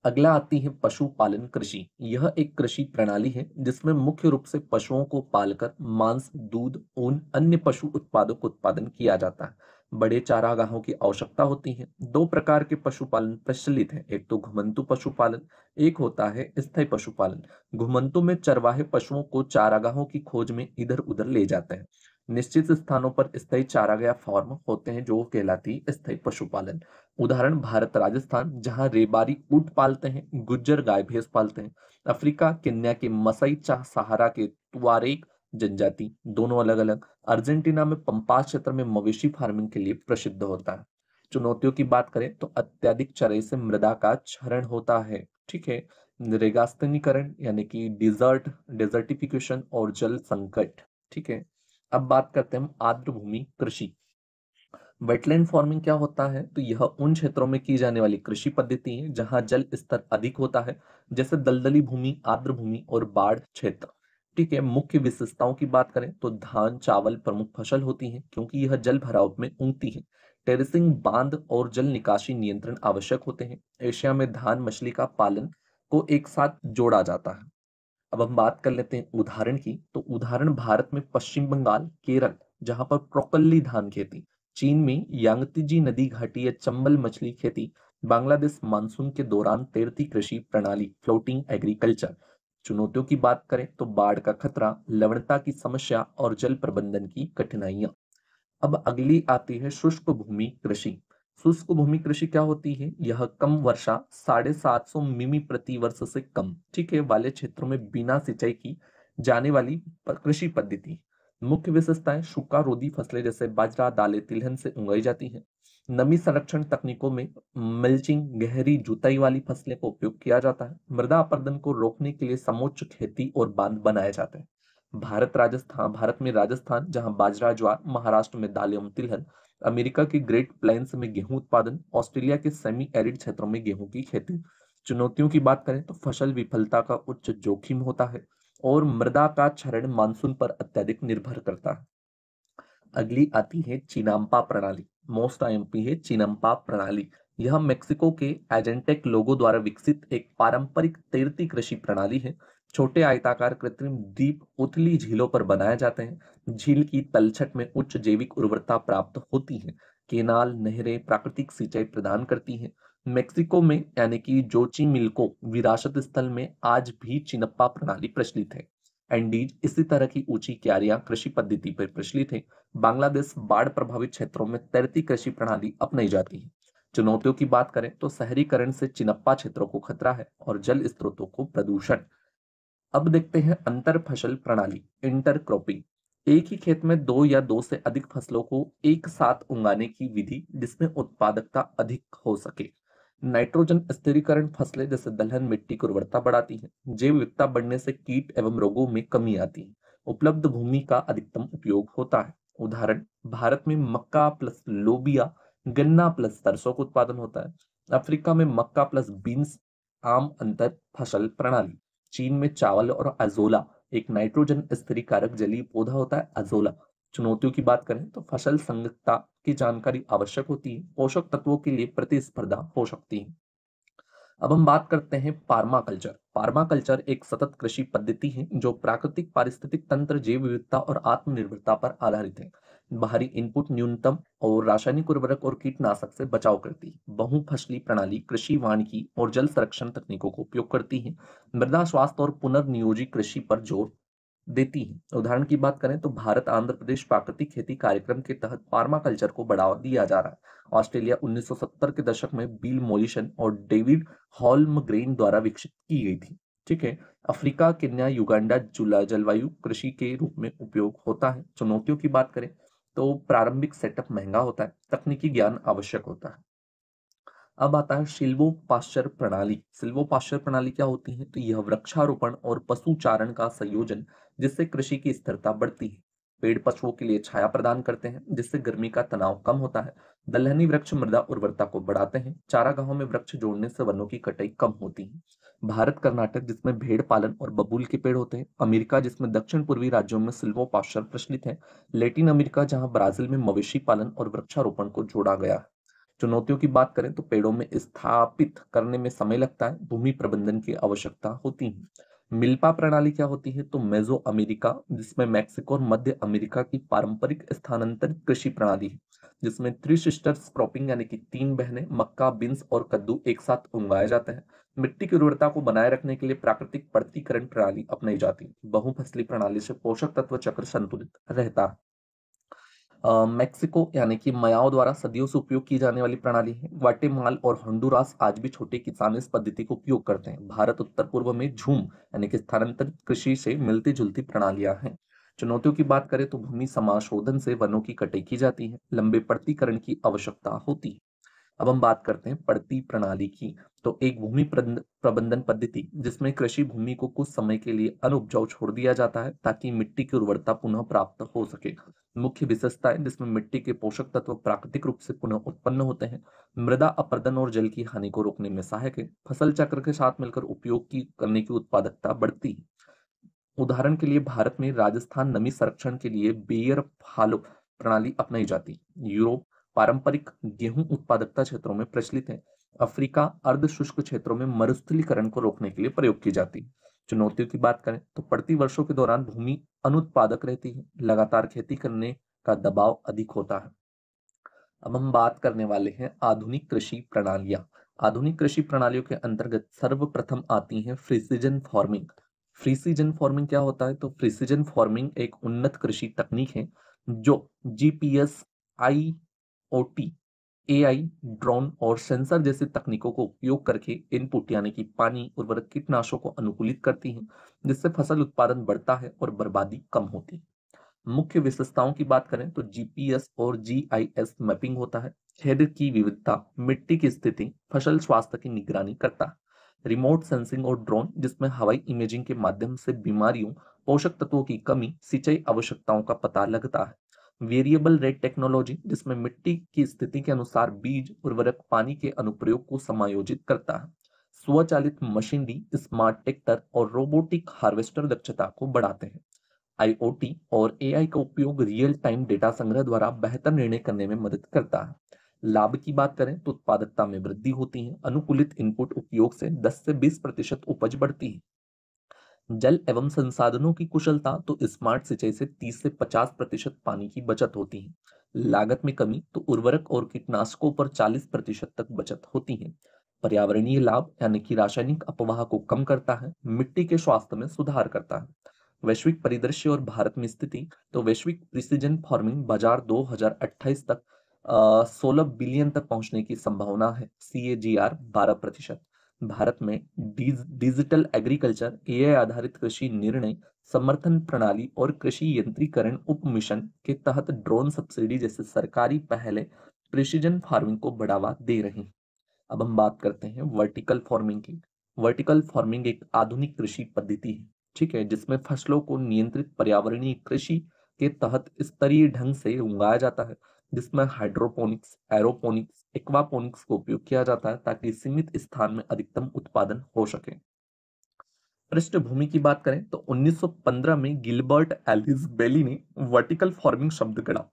Speaker 1: अगला आती है पशुपालन कृषि। यह एक कृषि प्रणाली है जिसमें मुख्य रूप से पशुओं को पालकर मांस, दूध, ऊन, अन्य पशु उत्पादों का उत्पादन किया जाता है। बड़े चारागाहों की आवश्यकता होती है। दो प्रकार के पशुपालन प्रचलित है, एक तो घुमंतू पशुपालन, एक होता है स्थायी पशुपालन। घुमंतू में चरवाहे पशुओं को चारागाहों की खोज में इधर उधर ले जाते हैं। निश्चित स्थानों पर स्थायी चारागाह फार्म होते हैं जो कहलाती है स्थायी पशुपालन। उदाहरण भारत राजस्थान जहां रेबारी ऊंट पालते हैं, गुज्जर गाय भैंस पालते हैं। अफ्रीका केन्या के मसाई चाह सहारा के तुआरेग जनजाति दोनों अलग अलग। अर्जेंटीना में पंपास क्षेत्र में मवेशी फार्मिंग के लिए प्रसिद्ध होता है। चुनौतियों की बात करें तो अत्यधिक चराई से मृदा का क्षरण होता है। ठीक है। रेगास्तनीकरण यानी कि डेजर्टिफिकेशन और जल संकट। ठीक है। अब बात करते हैं हम आर्द्र भूमि कृषि। वेटलैंड फार्मिंग क्या होता है? तो यह उन क्षेत्रों में की जाने वाली कृषि पद्धति है जहां जल स्तर अधिक होता है, जैसे दलदली भूमि, आर्द्र भूमि और बाढ़ क्षेत्र। ठीक है। मुख्य विशेषताओं की बात करें तो धान चावल प्रमुख फसल होती है क्योंकि यह जल भराव में उगती है। टेरेसिंग बांध और जल निकासी नियंत्रण आवश्यक होते हैं। एशिया में धान मछली का पालन को एक साथ जोड़ा जाता है। अब हम बात कर लेते हैं उदाहरण की। तो उदाहरण भारत में पश्चिम बंगाल, केरल जहां पर प्रोकल्ली धान खेती, चीन में यांगत्जी नदी घाटी या चंबल मछली खेती, बांग्लादेश मानसून के दौरान तैरती कृषि प्रणाली फ्लोटिंग एग्रीकल्चर। चुनौतियों की बात करें तो बाढ़ का खतरा, लवणता की समस्या और जल प्रबंधन की कठिनाइयां। अब अगली आती है शुष्क भूमि कृषि। शुष्क भूमि कृषि क्या होती है? यह कम वर्षा 750 मिमी प्रति वर्ष से कम, ठीक है, वाले क्षेत्रों में बिना सिंचाई की जाने वाली कृषि पद्धति। मुख्य विशेषताएं सूखा रोधी फसलें जैसे बाजरा दालें तिलहन से उगाई जाती हैं। नमी संरक्षण तकनीकों में मल्चिंग गहरी जुताई वाली फसलें का उपयोग किया जाता है। मृदा अपरदन को रोकने के लिए समोच्च खेती और बांध बनाए जाते हैं। भारत में राजस्थान जहां बाजरा ज्वार, महाराष्ट्र में दालें एवं तिलहन, अमेरिका की ग्रेट प्लेन्स में गेहूं उत्पादन, ऑस्ट्रेलिया के सेमी एरिड क्षेत्रों में गेहूं की खेती। चुनौतियों की बात करें तो फसल विफलता का उच्च जोखिम होता है और मृदा का क्षरण मानसून पर अत्यधिक निर्भर करता है। अगली आती है चिनाम्पा प्रणाली। मोस्ट आईएमपी है चिनाम्पा प्रणाली। यह मेक्सिको के एजेंटेक लोगो द्वारा विकसित एक पारंपरिक तैरती कृषि प्रणाली है। छोटे आयताकार कृत्रिम द्वीप उथली झीलों पर बनाए जाते हैं। झील की तलछट में उच्च जैविक उर्वरता प्राप्त होती है। केनाल नहरें प्राकृतिक सिंचाई प्रदान करती हैं। मेक्सिको में यानी कि जोचिमिल्को विरासत स्थल में आज भी चिनप्पा प्रणाली प्रचलित है। एंडीज इसी तरह की ऊंची क्यारियां कृषि पद्धति पर प्रचलित है। बांग्लादेश बाढ़ प्रभावित क्षेत्रों में तैरती कृषि प्रणाली अपनाई जाती है। चुनौतियों की बात करें तो शहरीकरण से चिनप्पा क्षेत्रों को खतरा है और जल स्रोतों को प्रदूषण। अब देखते हैं अंतर फसल प्रणाली, इंटरक्रॉपिंग। एक ही खेत में दो या दो से अधिक फसलों को एक साथ उगाने की विधि जिसमें उत्पादकता अधिक हो सके। नाइट्रोजन स्थिरीकरण फसलें जैसे दलहन मिट्टी की उर्वरता बढ़ाती है। जैव विविधता बढ़ने से कीट एवं रोगों में कमी आती है। उपलब्ध भूमि का अधिकतम उपयोग होता है। उदाहरण भारत में मक्का प्लस लोबिया, गन्ना प्लस सरसों का उत्पादन होता है। अफ्रीका में मक्का प्लस बीन्स आम अंतर फसल प्रणाली। चीन में चावल और अजोला एक नाइट्रोजन स्थिरीकारक जलीय पौधा होता है अजोला। चुनौतियों की बात करें तो फसल संगतता की जानकारी आवश्यक होती है। पोषक तत्वों के लिए प्रतिस्पर्धा हो सकती है। अब हम बात करते हैं पार्माकल्चर। पार्माकल्चर एक सतत कृषि पद्धति है जो प्राकृतिक पारिस्थितिक तंत्र, जैव विविधता और आत्मनिर्भरता पर आधारित है। बाहरी इनपुट न्यूनतम और रासायनिक उर्वरक और कीटनाशक से बचाव करती है। बहुफसली प्रणाली कृषि वानिकी और जल संरक्षण तकनीकों का उपयोग करती है। मृदा स्वास्थ्य और पुनर्नियोजित कृषि पर जोर देती है। उदाहरण की बात करें तो भारत आंध्र प्रदेश प्राकृतिक खेती कार्यक्रम के तहत पार्माकल्चर को बढ़ावा दिया जा रहा है। ऑस्ट्रेलिया 1970 के दशक में बिल मॉलिसन और डेविड हॉल्मग्रेन द्वारा विकसित की गई थी। ठीक है। अफ्रीका केन्या युगांडा जलवायु कृषि के रूप में उपयोग होता है। चुनौतियों की बात करें तो प्रारंभिक सेटअप महंगा होता है, तकनीकी ज्ञान आवश्यक होता है। अब आता है सिल्वो पास्चर प्रणाली। सिल्वो पास्चर प्रणाली क्या होती है? तो यह वृक्षारोपण और पशु चारण का संयोजन जिससे कृषि की स्थिरता बढ़ती है। पेड़ पशुओं के लिए छाया प्रदान करते हैं जिससे गर्मी का तनाव कम होता है। दलहनी वृक्ष मृदा उर्वरता को बढ़ाते हैं। चारागाहों में वृक्ष जोड़ने से वनों की कटाई कम होती है। भारत कर्नाटक जिसमें भेड़ पालन और बबूल के पेड़ होते हैं। अमेरिका जिसमें दक्षिण पूर्वी राज्यों में सिल्वो पास्चर प्रचलित है। लेटिन अमेरिका जहां ब्राजील में मवेशी पालन और वृक्षारोपण को जोड़ा गया है। चुनौतियों की बात करें तो पेड़ों में स्थापित करने में समय लगता है, भूमि प्रबंधन की आवश्यकता होती है। मिल्पा प्रणाली क्या होती है? तो मेसो अमेरिका जिसमें मैक्सिको और मध्य अमेरिका की पारंपरिक स्थानांतरित कृषि प्रणाली है जिसमें थ्री सिस्टर्स क्रॉपिंग यानी कि तीन बहनें मक्का बीन्स और कद्दू एक साथ उगाए जाते हैं। मिट्टी की उर्वरता को बनाए रखने के लिए प्राकृतिक पर्तीकरण प्रणाली अपनाई जाती है। बहुफसली प्रणाली से पोषक तत्व चक्र संतुलित रहता है। मेक्सिको यानी कि मयाओ द्वारा सदियों से उपयोग की जाने वाली प्रणाली है। ग्वाटेमाल और होंडुरास आज भी छोटे किसान इस पद्धति को उपयोग करते हैं। भारत उत्तर पूर्व में झूम यानी कि स्थानांतरित कृषि से मिलती जुलती प्रणालियां हैं। चुनौतियों की बात करें तो भूमि समाशोधन से वनों की कटाई की जाती है, लंबे पड़तीकरण की आवश्यकता होती है। अब हम बात करते हैं पड़ती प्रणाली की। तो एक भूमि प्रबंधन पद्धति जिसमें कृषि भूमि को कुछ समय के लिए अनउपजाऊ छोड़ दिया जाता है ताकि मिट्टी की उर्वरता पुनः प्राप्त हो सके। मुख्य विशेषताएं जिसमें मिट्टी के पोषक तत्व प्राकृतिक रूप से पुनः उत्पन्न होते हैं, मृदा अपरदन और जल की हानि को रोकने में सहायक है, फसल चक्र के साथ मिलकर उपयोग की करने की उत्पादकता बढ़ती है। उदाहरण के लिए भारत में राजस्थान नमी संरक्षण के लिए बेयर फॉलो प्रणाली अपनाई जाती है। यूरोप पारंपरिक गेहूं उत्पादकता क्षेत्रों में प्रचलित है। अफ्रीका अर्ध शुष्क क्षेत्रों में मरुस्थलीकरण को रोकने के लिए प्रयोग की जाती है। चुनौतियों की बात करें तो पड़ती वर्षों के दौरान भूमि अनुत्पादक रहती है, लगातार खेती करने का दबाव अधिक होता है। अब हम बात करने वाले हैं आधुनिक कृषि प्रणालियां। आधुनिक कृषि प्रणालियों के अंतर्गत सर्वप्रथम आती है प्रिसिजन फार्मिंग। प्रिसिजन फार्मिंग क्या होता है? तो प्रिसिजन फार्मिंग एक उन्नत कृषि तकनीक है जो जीपीएस, आईओटी, एआई, ड्रोन और सेंसर जैसी तकनीकों को उपयोग करके इनपुट यानी कि पानी, उर्वरक, कीटनाशकों को अनुकूलित करती है, जिससे फसल उत्पादन बढ़ता है और बर्बादी कम होती है। मुख्य विशेषताओं की बात करें तो जीपीएस और जीआईएस मैपिंग होता है, खेत की विविधता, मिट्टी की स्थिति, फसल स्वास्थ्य की निगरानी करता है। रिमोट सेंसिंग और ड्रोन जिसमें हवाई इमेजिंग के माध्यम से बीमारियों, पोषक तत्वों की कमी, सिंचाई आवश्यकताओं का पता लगता है। वेरिएबल रेट टेक्नोलॉजी जिसमें मिट्टी की स्थिति के अनुसार बीज, उर्वरक, पानी के अनुप्रयोग को समायोजित करता है। स्वचालित मशीनरी, स्मार्ट ट्रैक्टर और रोबोटिक हार्वेस्टर दक्षता को बढ़ाते हैं। आईओटी और एआई का उपयोग रियल टाइम डेटा संग्रह द्वारा बेहतर निर्णय करने में मदद करता है। लाभ की बात करें तो उत्पादकता में वृद्धि होती है, अनुकूलित इनपुट उपयोग से 10 से 20% उपज बढ़ती है। जल एवं संसाधनों की कुशलता तो स्मार्ट सिंचाई से 30 से 50% पानी की बचत होती है। लागत में कमी तो उर्वरक और कीटनाशकों पर 40% तक बचत होती है। पर्यावरणीय लाभ यानी कि रासायनिक अपवाह को कम करता है, मिट्टी के स्वास्थ्य में सुधार करता है। वैश्विक परिदृश्य और भारत में स्थिति तो वैश्विक प्रिसिजन फार्मिंग बाजार 2028 तक 16 बिलियन तक पहुंचने की संभावना है। CAGR 12%। भारत में डिजिटल एग्रीकल्चर, एआई आधारित कृषि निर्णय समर्थन प्रणाली और कृषि यंत्रीकरण उप मिशन के तहत ड्रोन सब्सिडी जैसे सरकारी पहले प्रिसिजन फार्मिंग को बढ़ावा दे रही हैं। अब हम बात करते हैं वर्टिकल फार्मिंग की। वर्टिकल फार्मिंग एक आधुनिक कृषि पद्धति है, ठीक है, जिसमें फसलों को नियंत्रित पर्यावरणीय कृषि के तहत स्तरीय ढंग से उगाया जाता है, जिसमें हाइड्रोपोनिक्स, एरोपोनिक्स, एक्वापोनिक्स का उपयोग किया जाता है ताकि सीमित स्थान में अधिकतम उत्पादन हो सके। पृष्ठभूमि की बात करें तो 1915 में गिलबर्ट एलिस बेली ने वर्टिकल फार्मिंग शब्द गढ़ा।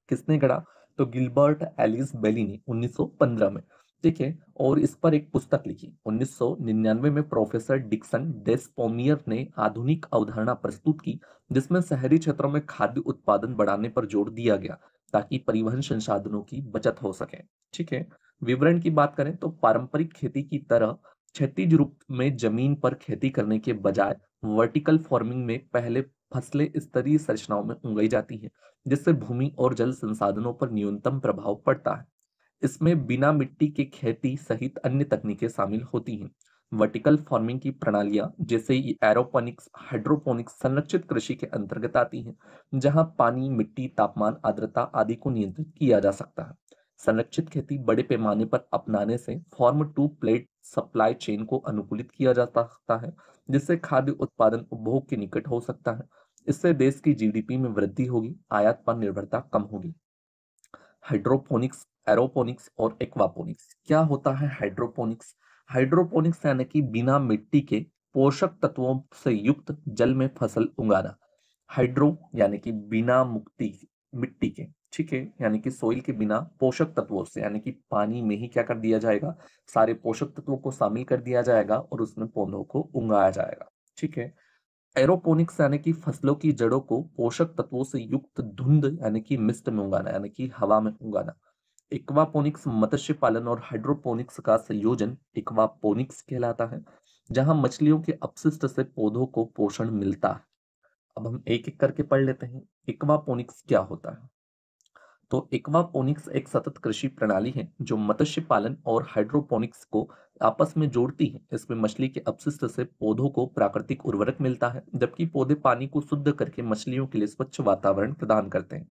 Speaker 1: किसने गढ़ा? तो गिलबर्ट एलिस बेली ने 1915 में। ठीक है, और इस पर एक पुस्तक लिखी। 1999 में प्रोफेसर डिक्सन डेस्पोमियर ने आधुनिक अवधारणा प्रस्तुत की, जिसमें शहरी क्षेत्रों में खाद्य उत्पादन बढ़ाने पर जोर दिया गया ताकि परिवहन संसाधनों की बचत हो सके। ठीक है, विवरण की बात करें तो पारंपरिक खेती की तरह क्षैतिज रूप में जमीन पर खेती करने के बजाय वर्टिकल फार्मिंग में पहले फसलें स्तरीय संरचनाओं में उगाई जाती हैं, जिससे भूमि और जल संसाधनों पर न्यूनतम प्रभाव पड़ता है। इसमें बिना मिट्टी के खेती सहित अन्य तकनीकें शामिल होती हैं। वर्टिकल फार्मिंग की प्रणालियां जैसे एरोपोनिक्स, हाइड्रोपोनिक्स संरक्षित कृषि के अंतर्गत आती हैं, जहां पानी, मिट्टी, तापमान, आर्द्रता आदि को नियंत्रित किया जा सकता है। संरक्षित खेती बड़े पैमाने पर अपनाने से farm to plate supply chain को अनुकूलित किया जा सकता है, जिससे खाद्य उत्पादन उपभोग के निकट हो सकता है। इससे देश की जीडीपी में वृद्धि होगी, आयात पर निर्भरता कम होगी। हाइड्रोपोनिक्स, एरोपोनिक्स और एक्वापोनिक्स। क्या होता है हाइड्रोपोनिक्स? हाइड्रोपोनिक्स यानी कि बिना मिट्टी के पोषक तत्वों से युक्त जल में फसल उगाना। हाइड्रो यानी कि बिना मुक्ति मिट्टी के, ठीक है, यानी कि सोइल के बिना पोषक तत्वों से, यानी कि पानी में ही क्या कर दिया जाएगा, सारे पोषक तत्वों को शामिल कर दिया जाएगा और उसमें पौधों को उगाया जाएगा। ठीक है। एरोपोनिक्स यानी कि फसलों की जड़ों को पोषक तत्वों से युक्त धुंध यानी कि मिस्ट में उगाना, यानी कि हवा में उगाना। एक्वापोनिक्स मत्स्य पालन और हाइड्रोपोनिक्स का संयोजन एक्वापोनिक्स कहलाता है, जहां मछलियों के अपशिष्ट से पौधों को पोषण मिलता है। अब हम एक एक करके पढ़ लेते हैं। एक्वापोनिक्स क्या होता है? तो एक्वापोनिक्स एक सतत कृषि प्रणाली है जो मत्स्य पालन और हाइड्रोपोनिक्स को आपस में जोड़ती है। इसमें मछली के अपशिष्ट से पौधों को प्राकृतिक उर्वरक मिलता है, जबकि पौधे पानी को शुद्ध करके मछलियों के लिए स्वच्छ वातावरण प्रदान करते हैं।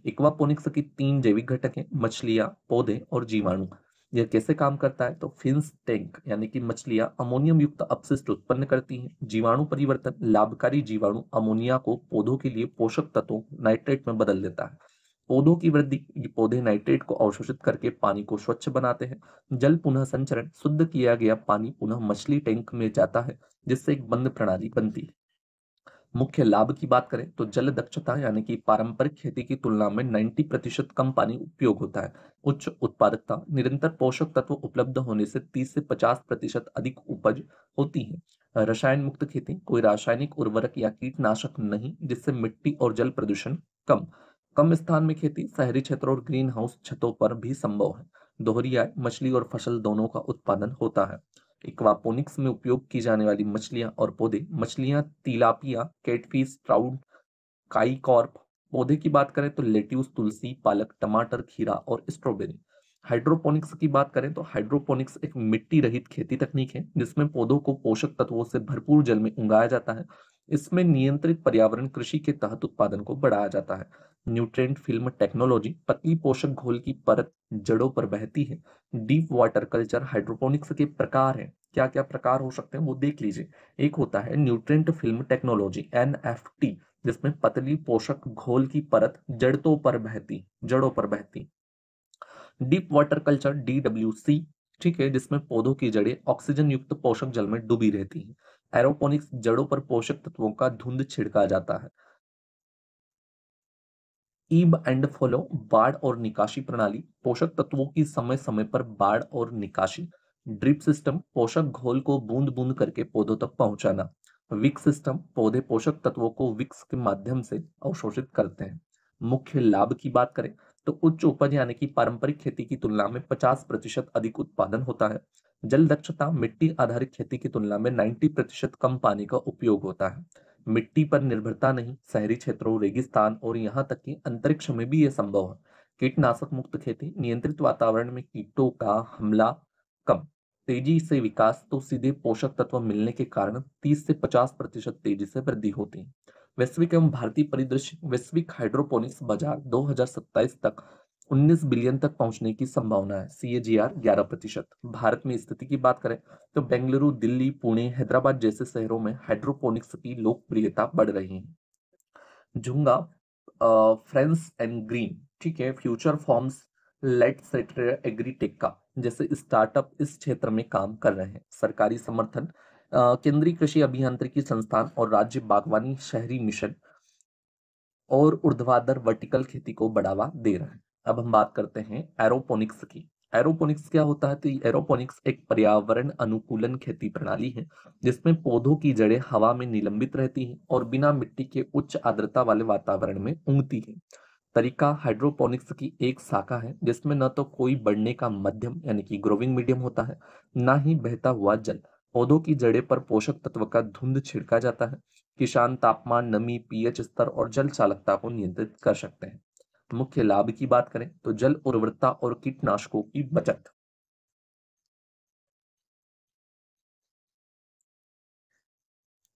Speaker 1: एक्वापोनिक्स की तीन जैविक घटक हैं: मछलियां, पौधे और जीवाणु। यह कैसे काम करता है? तो फिन्स टैंक यानी कि मछलियां अमोनियम युक्त अपशिष्ट उत्पन्न करती हैं। जीवाणु परिवर्तन: लाभकारी जीवाणु अमोनिया को पौधों के लिए पोषक तत्वों नाइट्रेट में बदल देता है। पौधों की वृद्धि: ये पौधे नाइट्रेट को अवशोषित करके पानी को स्वच्छ बनाते हैं। जल पुनः संचरण: शुद्ध किया गया पानी पुनः मछली टैंक में जाता है, जिससे एक बंद प्रणाली बनती है। मुख्य लाभ की बात करें तो जल दक्षता यानी कि पारंपरिक खेती की तुलना में 90% कम पानी उपयोग होता है। उच्च उत्पादकता: निरंतर पोषक तत्व उपलब्ध होने से 30 से 50% अधिक उपज होती है। रसायन मुक्त खेती: कोई रासायनिक उर्वरक या कीटनाशक नहीं, जिससे मिट्टी और जल प्रदूषण कम। कम स्थान में खेती: शहरी क्षेत्रों और ग्रीन हाउस छतों पर भी संभव है। दोहरी आय: मछली और फसल दोनों का उत्पादन होता है। एक्वापोनिक्स में उपयोग की जाने वाली मछलियां और पौधे: मछलियां तिलापिया, कैटफिश, ट्राउट, काई कॉर्प। पौधे की बात करें तो लेट्यूस, तुलसी, पालक, टमाटर, खीरा और स्ट्रॉबेरी। हाइड्रोपोनिक्स की बात करें तो हाइड्रोपोनिक्स एक मिट्टी रहित खेती तकनीक है जिसमें पौधों को पोषक तत्वों से भरपूर जल में उगाया जाता है। इसमें नियंत्रित पर्यावरण कृषि के तहत उत्पादन को बढ़ाया जाता है। न्यूट्रिएंट फिल्म टेक्नोलॉजी: पतली पोषक घोल की परत जड़ों पर बहती है। डीप वाटर कल्चर हाइड्रोपोनिक्स के प्रकार हैं। क्या क्या प्रकार हो सकते हैं वो देख लीजिए। एक होता है न्यूट्रिएंट फिल्म टेक्नोलॉजी, एनएफटी, जिसमें पतली पोषक घोल की परत जड़ों पर बहती। डीप वाटर कल्चर, डीडब्ल्यूसी, ठीक है, जिसमें पौधों की जड़ें ऑक्सीजन युक्त पोषक जल में डूबी रहती हैं। एरोपोनिक्स: जड़ों पर पोषक तत्वों का धुंध छिड़का जाता है। ईब एंड फ्लो, बाढ़ और निकासी प्रणाली, पोषक तत्वों की समय समय पर बाढ़ और निकासी। ड्रिप सिस्टम: पोषक घोल को बूंद बूंद करके पौधों तक पहुंचाना। विक सिस्टम: पौधे पोषक तत्वों को विक्स के माध्यम से अवशोषित करते हैं। मुख्य लाभ की बात करें तो उच्च उपज यानी कि पारंपरिक खेती की तुलना में 50% अधिक उत्पादन होता है। जल दक्षता: मिट्टी आधारित खेती की तुलना में 90% कम पानी का उपयोग होता है। मिट्टी पर निर्भरता नहीं: शहरी क्षेत्रों, रेगिस्तान और यहाँ तक कि अंतरिक्ष में भी यह संभव है। कीटनाशक मुक्त खेती: नियंत्रित वातावरण में कीटों का हमला कम। तेजी से विकास: तो सीधे पोषक तत्व मिलने के कारण 30 से 50% तेजी से वृद्धि होती है। वैश्विक एवं भारतीय परिदृश्य: वैश्विक हाइड्रोपोनिक्स बाजार 2027 तक 19 बिलियन तक पहुंचने की संभावना है। CAGR 11%। भारत में स्थिति की बात करें तो बेंगलुरु, दिल्ली, पुणे, हैदराबाद जैसे शहरों में हाइड्रोपोनिक्स की लोकप्रियता बढ़ रही है। झुंगा, फ्रेंड्स एंड ग्रीन, ठीक है, फ्यूचर फॉर्म्स, लेट सेटर, एग्रीटेक जैसे स्टार्टअप इस क्षेत्र में काम कर रहे हैं। सरकारी समर्थन: केंद्रीय कृषि अभियांत्रिकी संस्थान और राज्य बागवानी शहरी मिशन और ऊर्ध्वाधर वर्टिकल खेती को बढ़ावा दे रहे हैं। अब हम बात करते हैं एरोपोनिक्स की। एरोपोनिक्स क्या होता है? तो एरोपोनिक्स एक पर्यावरण अनुकूलन खेती प्रणाली है जिसमें पौधों की जड़ें हवा में निलंबित रहती हैं और बिना मिट्टी के उच्च आर्द्रता वाले वातावरण में उगती है। तरीका हाइड्रोपोनिक्स की एक शाखा है जिसमें न तो कोई बढ़ने का माध्यम यानी कि ग्रोविंग मीडियम होता है, ना ही बहता हुआ जल। पौधों की जड़ें पर पोषक तत्व का धुंध छिड़का जाता है। किसान तापमान, नमी, पीएच स्तर और जल चालकता को नियंत्रित कर सकते हैं। मुख्य लाभ की बात करें तो जल उर्वरता और कीटनाशकों की बचत।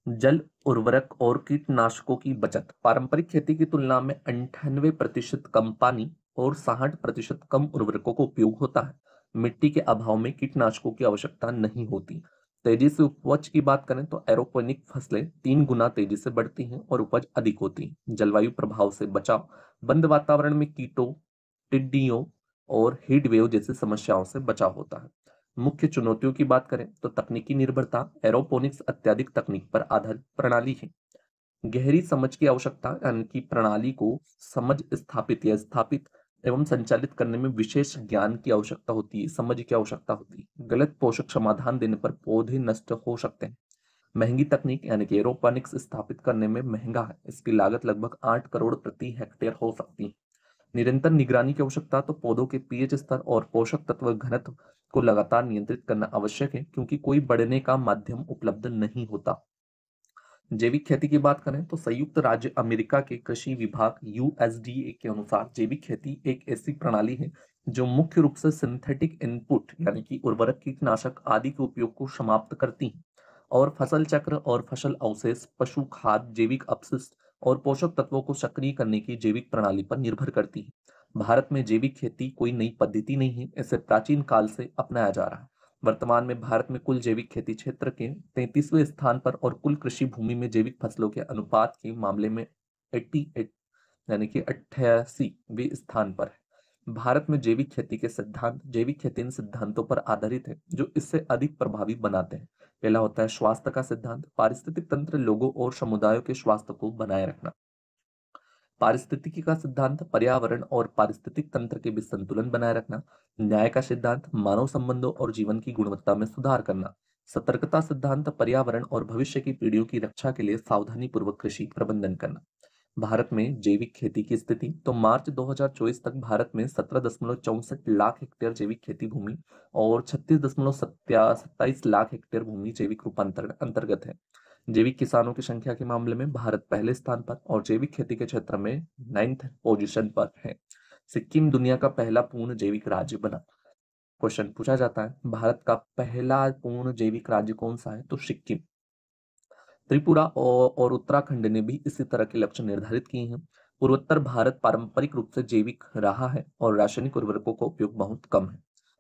Speaker 1: जल, उर्वरक और कीटनाशकों की बचत: पारंपरिक खेती की तुलना में 98% कम पानी और 60% कम उर्वरकों का उपयोग होता है। मिट्टी के अभाव में कीटनाशकों की आवश्यकता नहीं होती। तेजी से उपज की बात करें तो एरोपोनिक फसलें 3 गुना तेजी से बढ़ती हैं और उपज अधिक होती है। जलवायु प्रभाव से बचाव: बंद वातावरण में कीटों, टिड्डियों और हीट वेव जैसी समस्याओं से बचाव होता है। मुख्य चुनौतियों की बात करें तो तकनीकी निर्भरता: एरोपोनिक्स अत्यधिक तकनीक पर आधारित प्रणाली है। गहरी समझ की आवश्यकता यानी कि प्रणाली को समझ स्थापित या स्थापित एवं संचालित करने में विशेष ज्ञान की आवश्यकता होती है, समझ की आवश्यकता होती है। गलत पोषक समाधान देने पर पौधे नष्ट हो सकते हैं। महंगी तकनीक यानी कि एरोपोनिक्स स्थापित करने में महंगा है। इसकी लागत लगभग 8 करोड़ प्रति हेक्टेयर हो सकती है। निरंतर निगरानी की आवश्यकता: तो पौधों के पीएच स्तर और पोषक तत्व घनत्व को लगातार नियंत्रित करना आवश्यक है क्योंकि कोई बढ़ने का माध्यम उपलब्ध नहीं होता। जैविक खेती की बात करें तो संयुक्त राज्य अमेरिका के कृषि विभाग यूएसडीए के अनुसार जैविक खेती एक ऐसी प्रणाली है जो मुख्य रूप से सिंथेटिक इनपुट यानी कि उर्वरक, कीटनाशक आदि के उपयोग को समाप्त करती है और फसल चक्र और फसल अवशेष, पशु खाद, जैविक अपशिष्ट और पोषक तत्वों को सक्रिय करने की जैविक प्रणाली पर निर्भर करती है। भारत में जैविक खेती कोई नई पद्धति नहीं है, इसे प्राचीन काल से अपनाया जा रहा है। वर्तमान में भारत में कुल जैविक खेती क्षेत्र के 33वें स्थान पर और कुल कृषि भूमि में जैविक फसलों के अनुपात के मामले में 88 यानी कि 88वें स्थान पर है। भारत में जैविक खेती के सिद्धांत जैविक खेती इन सिद्धांतों पर आधारित है जो इससे अधिक प्रभावी बनाते हैं। पहला होता है स्वास्थ्य का सिद्धांत, पारिस्थितिक तंत्र, लोगों और समुदायों के स्वास्थ्य को बनाए रखना। पारिस्थितिकी का सिद्धांत पर्यावरण और पारिस्थितिक तंत्र के बीच संतुलन बनाए रखना। न्याय का सिद्धांत मानव संबंधों और जीवन की गुणवत्ता में सुधार करना। सतर्कता सिद्धांत पर्यावरण और भविष्य की पीढ़ियों की रक्षा के लिए सावधानी पूर्वक कृषि प्रबंधन करना। भारत में जैविक खेती की स्थिति तो मार्च 2024 तक भारत में 17.64 लाख हेक्टेयर जैविक खेती भूमि और 36.27 लाख हेक्टेयर भूमि जैविक रूपांतरण अंतर्गत है। जैविक किसानों की संख्या के मामले में भारत पहले स्थान पर और जैविक खेती के क्षेत्र में 9th पोजीशन पर है। सिक्किम दुनिया का पहला पूर्ण जैविक राज्य बना। क्वेश्चन पूछा जाता है भारत का पहला पूर्ण जैविक राज्य कौन सा है, तो सिक्किम। त्रिपुरा और उत्तराखंड ने भी इसी तरह के लक्ष्य निर्धारित किए हैं। पूर्वोत्तर भारत पारंपरिक रूप से जैविक रहा है और रासायनिक उर्वरकों का उपयोग बहुत कम है।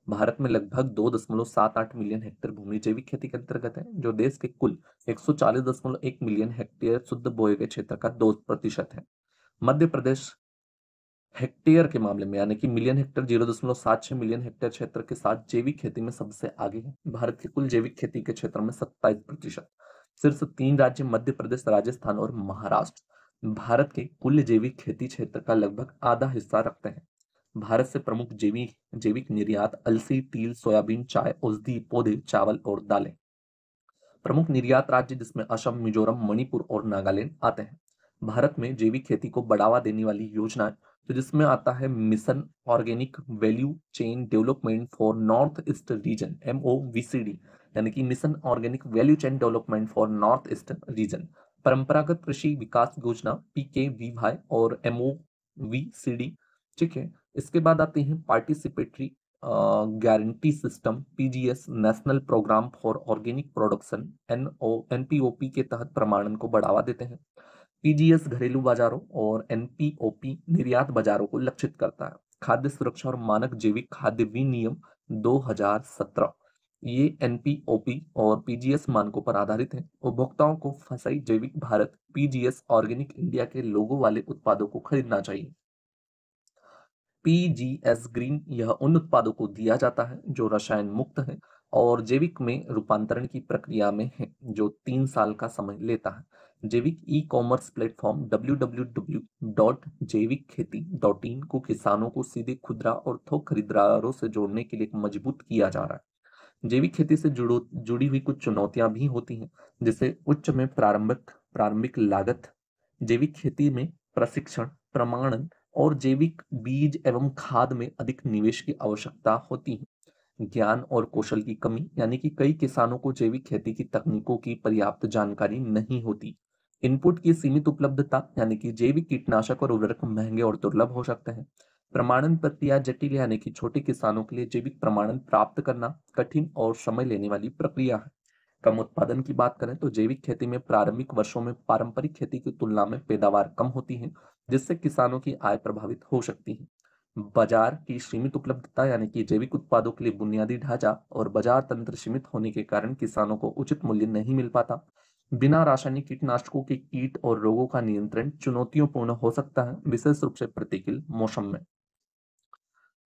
Speaker 1: भारत में लगभग 2.78 मिलियन हेक्टेयर भूमि जैविक खेती के अंतर्गत है, जो देश के कुल 140.1 मिलियन हेक्टेयर शुद्ध बोए गए क्षेत्र का 2% है। मध्य प्रदेश हेक्टेयर के मामले में यानी कि मिलियन हेक्टेयर 0.76 मिलियन हेक्टेयर क्षेत्र के साथ जैविक खेती में सबसे आगे है। भारत के कुल जैविक खेती के क्षेत्र में 27%। सिर्फ 3 राज्य मध्य प्रदेश, राजस्थान और महाराष्ट्र भारत के कुल जैविक खेती क्षेत्र का लगभग आधा हिस्सा रखते हैं। भारत से प्रमुख जैविक जैविक निर्यात अलसी, तिल, सोयाबीन, चाय, औषधि पौधे, चावल और दालें। प्रमुख निर्यात राज्य जिसमें असम, मिजोरम, मणिपुर और नागालैंड आते हैं। भारत में जैविक खेती को बढ़ावा देने वाली योजनाएं तो जिसमें आता है mission organic value chain development for north east region, MOVCD, यानी कि mission organic value chain development for north east region. परंपरागत कृषि विकास योजना PKVY और MOVCD। ठीक है, इसके बाद आते हैं participatory guarantee system PGS, national programme for organic production NPOP के तहत प्रमाणन को बढ़ावा देते हैं। PGS घरेलू बाजारों और NPOP निर्यात बाजारों को लक्षित करता है। खाद्य सुरक्षा और मानक जैविक खाद्य विनियम 2017 ये NPOP और PGS मानकों पर आधारित है। उपभोक्ताओं को फसई जैविक भारत PGS ऑर्गेनिक इंडिया के लोगो वाले उत्पादों को खरीदना चाहिए। PGS ग्रीन यह उन उत्पादों को दिया जाता है जो रसायन मुक्त है और जैविक में रूपांतरण की प्रक्रिया में है, जो 3 साल का समय लेता है। जैविक ई-कॉमर्स प्लेटफॉर्म www.जैविकखेती.in को किसानों को सीधे खुदरा और थोक खरीदारों से जोड़ने के लिए मजबूत किया जा रहा है। जैविक खेती से जुड़ी हुई कुछ चुनौतियां भी होती हैं, जैसे उच्च में प्रारंभिक लागत, जैविक खेती में प्रशिक्षण, प्रमाणन और जैविक बीज एवं खाद में अधिक निवेश की आवश्यकता होती है। ज्ञान और कौशल की कमी यानी कि कई किसानों को जैविक खेती की तकनीकों की पर्याप्त जानकारी नहीं होती। इनपुट की सीमित उपलब्धता यानी कि जैविक कीटनाशक और उर्वरक महंगे और दुर्लभ हो सकते हैं। प्रमाणन प्रक्रिया जटिल यानी कि छोटे किसानों के लिए जैविक प्रमाणन प्राप्त करना कठिन और समय लेने वाली प्रक्रिया है। कम उत्पादन की बात करें तो जैविक खेती में प्रारंभिक वर्षों में पारंपरिक खेती की तुलना में पैदावार कम होती है, जिससे किसानों की आय प्रभावित हो सकती है। बाजार की सीमित उपलब्धता यानी कि जैविक उत्पादों के लिए बुनियादी ढांचा और बाजार तंत्र सीमित होने के कारण किसानों को उचित मूल्य नहीं मिल पाता। बिना रासायनिक कीटनाशकों के कीट और रोगों का नियंत्रण चुनौतियों हो सकता है, विशेष रूप से प्रतिकूल मौसम में।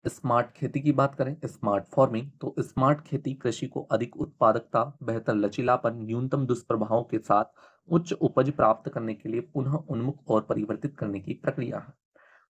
Speaker 1: स्मार्ट खेती की बात करें, स्मार्ट फार्मिंग, तो स्मार्ट खेती कृषि को अधिक उत्पादकता, बेहतर लचीलापन, न्यूनतम दुष्प्रभावों के साथ उच्च उपज प्राप्त करने के लिए पुनः उन्मुख और परिवर्तित करने की प्रक्रिया है।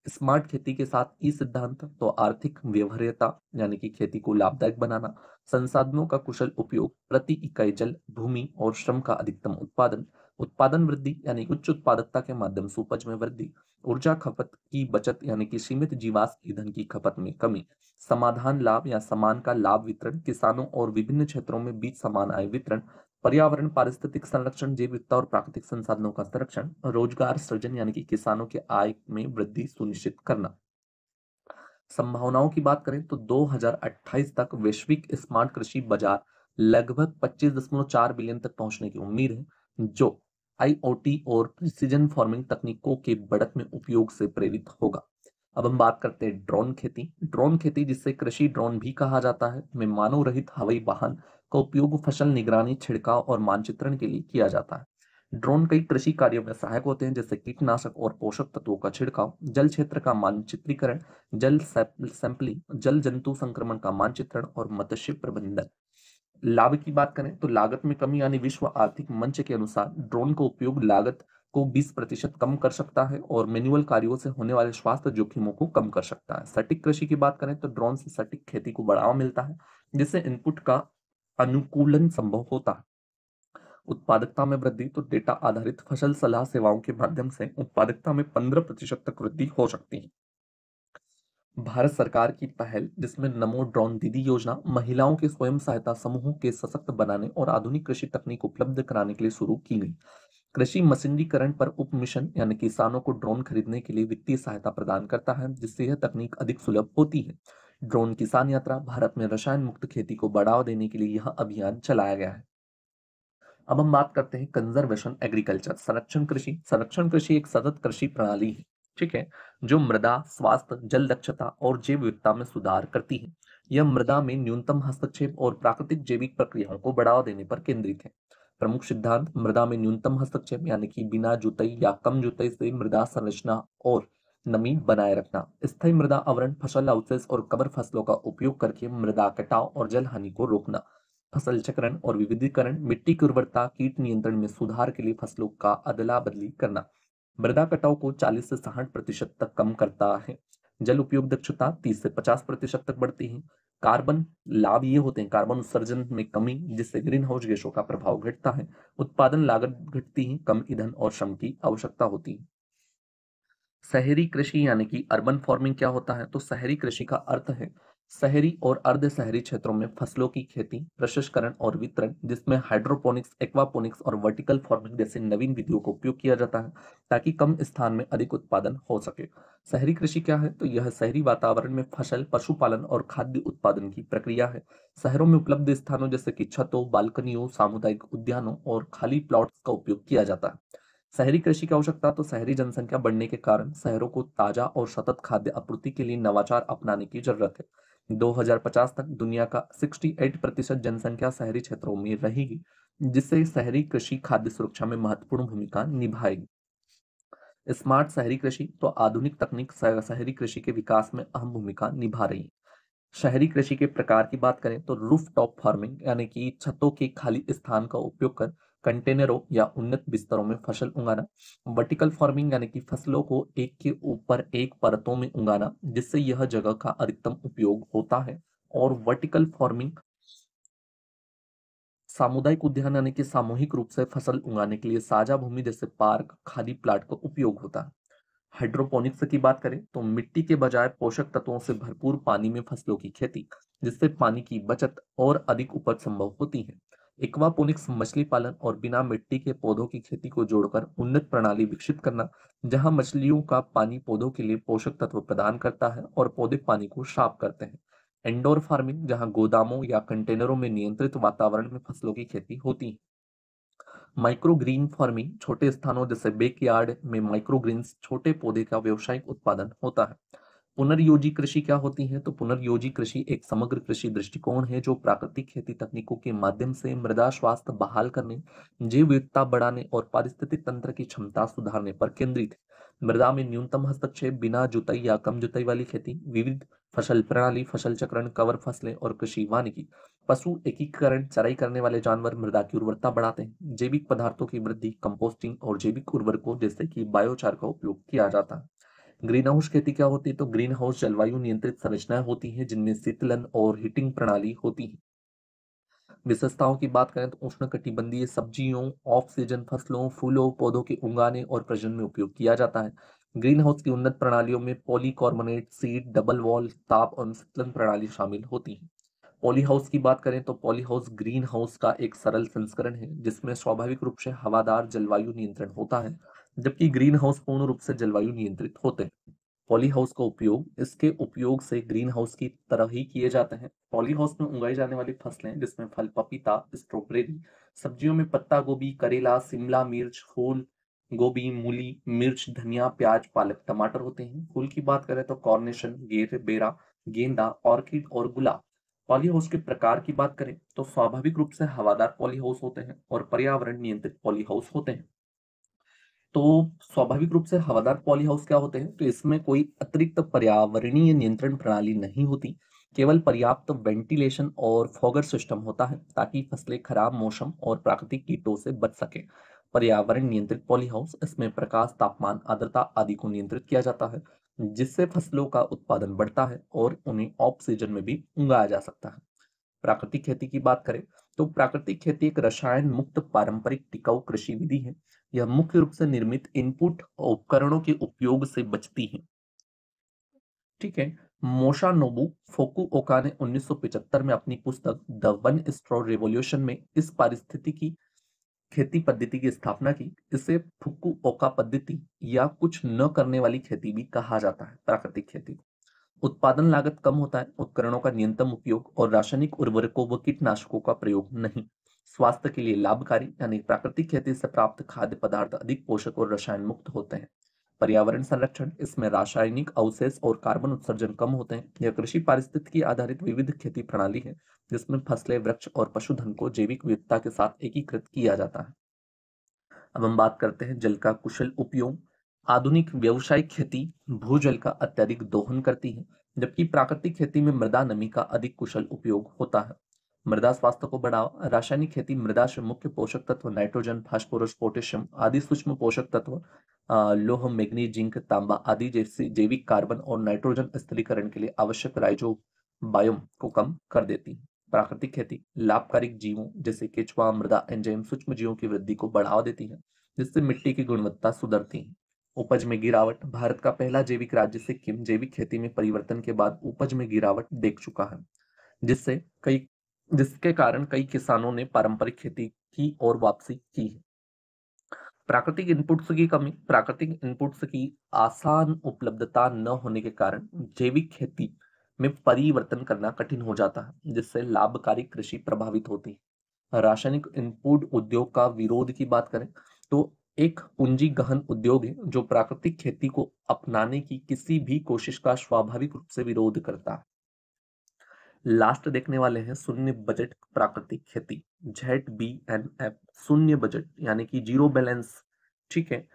Speaker 1: स्मार्ट खेती के साथ ई सिद्धांत तो आर्थिक व्यवहार्यता यानी कि खेती को लाभदायक बनाना, संसाधनों का कुशल उपयोग, प्रति इकाई जल, भूमि और श्रम का अधिकतम उत्पादन, उत्पादन वृद्धि यानी उच्च उत्पादकता के माध्यम से उपज में वृद्धि, ऊर्जा खपत की बचत यानी कि सीमित जीवाश्म ईंधन की खपत में कमी, समाधान लाभ या समान का लाभ वितरण, किसानों और विभिन्न क्षेत्रों में बीच समान आय वितरण, पर्यावरण, पारिस्थितिक संरक्षण, जैव विविधता और प्राकृतिक संसाधनों का संरक्षण, रोजगार सृजन यानी कि किसानों के आय में वृद्धि सुनिश्चित करना। संभावनाओं की बात करें तो 2028 तक वैश्विक स्मार्ट कृषि बाजार लगभग 25.4 बिलियन तक पहुंचने की उम्मीद है, जो आईओटी और प्रिसीजन फार्मिंग तकनीकों के बढ़त में उपयोग से प्रेरित होगा। अब हम बात करते हैं ड्रोन खेती। ड्रोन खेती, जिसे कृषि ड्रोन भी कहा जाता है, में मानव रहित हवाई वाहन का उपयोग फसल निगरानी, छिड़काव और मानचित्रण के लिए किया जाता है। ड्रोन कई कृषि कार्यों में सहायक होते हैं, जैसे कीटनाशक और पोषक तत्वों का छिड़काव, जल क्षेत्र का मानचित्रीकरण, जल सैंपलिंग, जल जंतु संक्रमण का मानचित्रण और मत्स्य प्रबंधन। लाभ की बात करें तो लागत में कमी, यानी विश्व आर्थिक मंच के अनुसार ड्रोन का उपयोग लागत को 20% कम कर सकता है और मैनुअल कार्यों से होने वाले स्वास्थ्य जोखिमों को कम कर सकता है। सटीक कृषि की बात करें तो ड्रोन से सटीक खेती को बढ़ावा मिलता है, जिससे इनपुट का अनुकूलन संभव होता है। उत्पादकता में वृद्धि, तो डेटा आधारित फसल सलाह सेवाओं के माध्यम से उत्पादकता में 15% तक वृद्धि हो सकती है। भारत सरकार की पहल, जिसमें नमो ड्रोन दीदी योजना महिलाओं के स्वयं सहायता समूहों के सशक्त बनाने और आधुनिक कृषि तकनीक उपलब्ध कराने के लिए शुरू की गई। कृषि मशीनीकरण पर उप मिशन यानी किसानों को ड्रोन खरीदने के लिए वित्तीय सहायता प्रदान करता है, जिससे यह तकनीक अधिक सुलभ होती है। ड्रोन किसान यात्रा, भारत में रसायन मुक्त खेती को बढ़ावा देने के लिए यह अभियान चलाया गया है। अब हम बात करते हैं कंजर्वेशन एग्रीकल्चर, संरक्षण कृषि। संरक्षण कृषि एक सतत कृषि प्रणाली है, ठीक है, जो मृदा स्वास्थ्य, जल दक्षता और जैव विविधता में सुधार करती है। यह मृदा में न्यूनतम हस्तक्षेप और प्राकृतिक जैविक प्रक्रियाओं को बढ़ावा देने पर केंद्रित है। प्रमुख सिद्धांत: मृदा में न्यूनतम हस्तक्षेप यानी कि बिना जुताई या कम जुताई से मृदा संरचना और नमी बनाए रखना। स्थायी मृदा आवरण, फसल अवशेष और कवर फसलों का उपयोग करके मृदा कटाव और जल हानि को रोकना। फसल चक्रण और विविधीकरण, मिट्टी की उर्वरता, कीट नियंत्रण में सुधार के लिए फसलों का अदला बदली करना। मृदा कटाव को 40 से 60% तक कम करता है। जल उपयोग दक्षता 30 से 50% तक बढ़ती है। कार्बन लाभ ये होते हैं: कार्बन उत्सर्जन में कमी, जिससे ग्रीन हाउस गैसों का प्रभाव घटता है। उत्पादन लागत घटती है, कम ईंधन और श्रम की आवश्यकता होती है। शहरी कृषि यानी कि अर्बन फार्मिंग क्या होता है? तो शहरी कृषि का अर्थ है शहरी और अर्ध शहरी क्षेत्रों में फसलों की खेती, प्रसंस्करण और वितरण, जिसमें हाइड्रोपोनिक्स, एक्वापोनिक्स और वर्टिकल फार्मिंग जैसे नवीन विधियों का उपयोग किया जाता है, ताकि कम स्थान में अधिक उत्पादन हो सके। शहरी कृषि क्या है? तो यह शहरी वातावरण में फसल, पशुपालन और खाद्य उत्पादन की प्रक्रिया है। शहरों में उपलब्ध स्थानों जैसे कि छतों, बालकनियों, सामुदायिक उद्यानों और खाली प्लॉट्स का उपयोग किया जाता है। शहरी कृषि की आवश्यकता, तो शहरी जनसंख्या बढ़ने के कारण शहरों को ताजा और सतत खाद्य आपूर्ति के लिए नवाचार अपनाने की जरूरत है। 2050 तक दुनिया का 68% जनसंख्या शहरी क्षेत्रों में रहेगी, जिससे शहरी कृषि खाद्य सुरक्षा में महत्वपूर्ण भूमिका निभाएगी। स्मार्ट शहरी कृषि, तो आधुनिक तकनीक शहरी कृषि के विकास में अहम भूमिका निभा रही है। शहरी कृषि के प्रकार की बात करें तो रूफ टॉप फार्मिंग यानी कि छतों के खाली स्थान का उपयोग कर कंटेनरों या उन्नत बिस्तरों में फसल उगाना। वर्टिकल फार्मिंग यानी कि फसलों को एक के ऊपर एक परतों में उगाना, जिससे यह जगह का अधिकतम उपयोग होता है। और वर्टिकल फार्मिंग सामुदायिक उद्यान यानी कि सामूहिक रूप से फसल उगाने के लिए साझा भूमि जैसे पार्क, खाली प्लाट का उपयोग होता है। हाइड्रोपोनिक्स की बात करें तो मिट्टी के बजाय पोषक तत्वों से भरपूर पानी में फसलों की खेती, जिससे पानी की बचत और अधिक उपज संभव होती है। एक्वापोनिक्स मछली पालन और बिना मिट्टी के पौधों की खेती को जोड़कर उन्नत प्रणाली विकसित करना, जहां मछलियों का पानी पौधों के लिए पोषक तत्व प्रदान करता है और पौधे पानी को साफ करते हैं। इंडोर फार्मिंग, जहां गोदामों या कंटेनरों में नियंत्रित वातावरण में फसलों की खेती होती है। माइक्रो ग्रीन फार्मिंग, छोटे स्थानों जैसे बैकयार्ड में माइक्रो ग्रीन्स, छोटे पौधे का व्यावसायिक उत्पादन होता है। पुनर्योजी कृषि क्या होती है? तो पुनर्योजी कृषि एक समग्र कृषि दृष्टिकोण है, जो प्राकृतिक खेती तकनीकों के माध्यम से मृदा स्वास्थ्य बहाल करने, जैव विविधता बढ़ाने और पारिस्थितिक तंत्र की क्षमता सुधारने पर केंद्रित है। मृदा में न्यूनतम हस्तक्षेप, बिना जुताई या कम जुताई वाली खेती, विविध फसल प्रणाली, फसल चक्रण, कवर फसलें और कृषि वानिकी। पशु एकीकरण, चराई करने वाले जानवर मृदा की उर्वरता बढ़ाते हैं। जैविक पदार्थों की वृद्धि, कंपोस्टिंग और जैविक उर्वरकों जैसे कि बायोचार का उपयोग किया जाता है। ग्रीन हाउस खेती क्या होती है? तो ग्रीन हाउस जलवायु नियंत्रित संरचनाएं होती हैं, जिनमें शीतलन और हीटिंग प्रणाली होती है। विशेषताओं की बात करें तो उष्णकटिबंधीय सब्जियों, ऑफ सीजन फसलों, फूलों, पौधों के उगाने और प्रजनन में उपयोग किया जाता है। ग्रीन हाउस की उन्नत प्रणालियों में पॉलीकार्बोनेट, सीड, डबल वॉल, ताप और शीतलन प्रणाली शामिल होती है। पॉली हाउस की बात करें तो पॉली हाउस ग्रीन हाउस का एक सरल संस्करण है जिसमें स्वाभाविक रूप से हवादार जलवायु नियंत्रण होता है, जबकि ग्रीन हाउस पूर्ण रूप से जलवायु नियंत्रित होते हैं। पॉली हाउस का उपयोग इसके उपयोग से ग्रीन हाउस की तरह ही किए जाते हैं। पॉली हाउस में उगाई जाने वाली फसलें जिसमें फल पपीता, स्ट्रॉबेरी, सब्जियों में पत्ता गोभी, करेला, शिमला मिर्च, फूल गोभी, मूली, मिर्च, धनिया, प्याज, पालक, टमाटर होते हैं। फूल की बात करें तो कॉर्नेशन, बेरा, गेंदा, ऑर्किड और गुलाब। पॉली हाउस के प्रकार की बात करें तो स्वाभाविक रूप से हवादार पॉली हाउस होते हैं और पर्यावरण नियंत्रित पॉली हाउस होते हैं। तो स्वाभाविक रूप से हवादार पॉली हाउस क्या होते हैं, तो इसमें कोई अतिरिक्त पर्यावरणीय नियंत्रण प्रणाली नहीं होती, केवल पर्याप्त वेंटिलेशन और फॉगर सिस्टम होता है ताकि फसलें खराब मौसम और प्राकृतिक कीटों से बच सके। पर्यावरण नियंत्रित पॉली हाउस, इसमें प्रकाश, तापमान, आर्द्रता आदि को नियंत्रित किया जाता है, जिससे फसलों का उत्पादन बढ़ता है और उन्हें ऑफ सीजन में भी उगाया जा सकता है। प्राकृतिक खेती की बात करें तो प्राकृतिक खेती एक रसायन मुक्त पारंपरिक टिकाऊ कृषि विधि है। यह मुख्य रूप से निर्मित इनपुट और उपकरणों के उपयोग से बचती है। ठीक है। मोशा नोबू फोकुओका ने 1975 में अपनी पुस्तक द वन स्ट्रॉ रेवोल्यूशन में इस पारिस्थितिकी खेती पद्धति की स्थापना की। इसे फुकुओका पद्धति या कुछ न करने वाली खेती भी कहा जाता है। प्राकृतिक खेती उत्पादन लागत कम होता है, उपकरणों का न्यूनतम उपयोग और रासायनिक उर्वरकों व कीटनाशकों का प्रयोग नहीं। स्वास्थ्य के लिए लाभकारी यानी प्राकृतिक खेती से प्राप्त खाद्य पदार्थ अधिक पोषक और रसायन मुक्त होते हैं। पर्यावरण संरक्षण, इसमें रासायनिक अवशेष और कार्बन उत्सर्जन कम होते हैं। यह कृषि पारिस्थितिकी आधारित विविध खेती प्रणाली है जिसमें फसलें, वृक्ष और पशुधन को जैविक विविधता के साथ एकीकृत किया जाता है। अब हम बात करते हैं जल का कुशल उपयोग। आधुनिक व्यावसायिक खेती भूजल का अत्यधिक दोहन करती है, जबकि प्राकृतिक खेती में मृदा नमी का अधिक कुशल उपयोग होता है। मृदा स्वास्थ्य को बढ़ावा, रासायनिक खेती मृदा से मुख्य पोषक तत्व नाइट्रोजन, फास्फोरस, पोटेशियम आदि सूक्ष्म पोषक तत्व, लोह, मैग्नीज, जिंक, तांबा आदि जैसे जैविक कार्बन और नाइट्रोजन स्थिरीकरण के लिए आवश्यक राइजो बायोम को कम कर देती है। प्राकृतिक खेती लाभकारी जीवों जैसे केचुआ, मृदा एंजाइम, सूक्ष्म जीवों की वृद्धि को बढ़ावा देती है, जिससे मिट्टी की गुणवत्ता सुधरती है। उपज में गिरावट, भारत का पहला जैविक राज्य सिक्किम जैविक खेती में परिवर्तन के बाद उपज में गिरावट देख चुका है, जिससे कई जिसके कारण कई किसानों ने पारंपरिक खेती की ओर वापसी की है। प्राकृतिक इनपुट्स की कमी, प्राकृतिक इनपुट्स की आसान उपलब्धता न होने के कारण जैविक खेती में परिवर्तन करना कठिन हो जाता है, जिससे लाभकारी कृषि प्रभावित होती है। रासायनिक इनपुट उद्योग का विरोध की बात करें तो एक पूंजी गहन उद्योग है जो प्राकृतिक खेती को अपनाने की किसी भी कोशिश का स्वाभाविक रूप से विरोध करता है। लास्ट देखने वाले हैं शून्य बजट प्राकृतिक खेती, ZBNF। शून्य बजट यानी कि जीरो बैलेंस। ठीक है।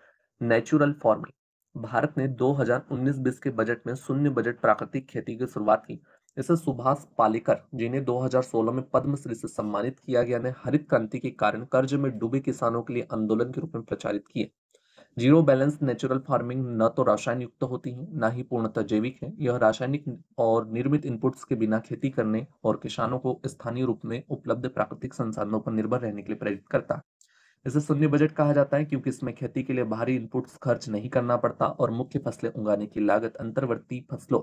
Speaker 1: नेचुरल फार्मिंग, भारत ने 2019-20 के बजट में शून्य बजट प्राकृतिक खेती की शुरुआत की। इसे सुभाष पालेकर, जिन्हें 2016 में पद्मश्री से सम्मानित किया गया, ने हरित क्रांति के कारण कर्ज में डूबे किसानों के लिए आंदोलन के रूप में प्रचारित किए। जीरो बैलेंस नेचुरल फार्मिंग न तो रसायन युक्त होती है, न ही पूर्णतः जैविक है। यह रासायनिक और निर्मित इनपुट्स के बिना खेती करने और किसानों को स्थानीय रूप में उपलब्ध प्राकृतिक संसाधनों पर निर्भर रहने के लिए प्रेरित करता है। इसे शून्य बजट कहा जाता है क्योंकि इसमें खेती के लिए बाहरी इनपुट्स खर्च नहीं करना पड़ता और मुख्य फसलें उगाने की लागत अंतर्वर्ती फसलों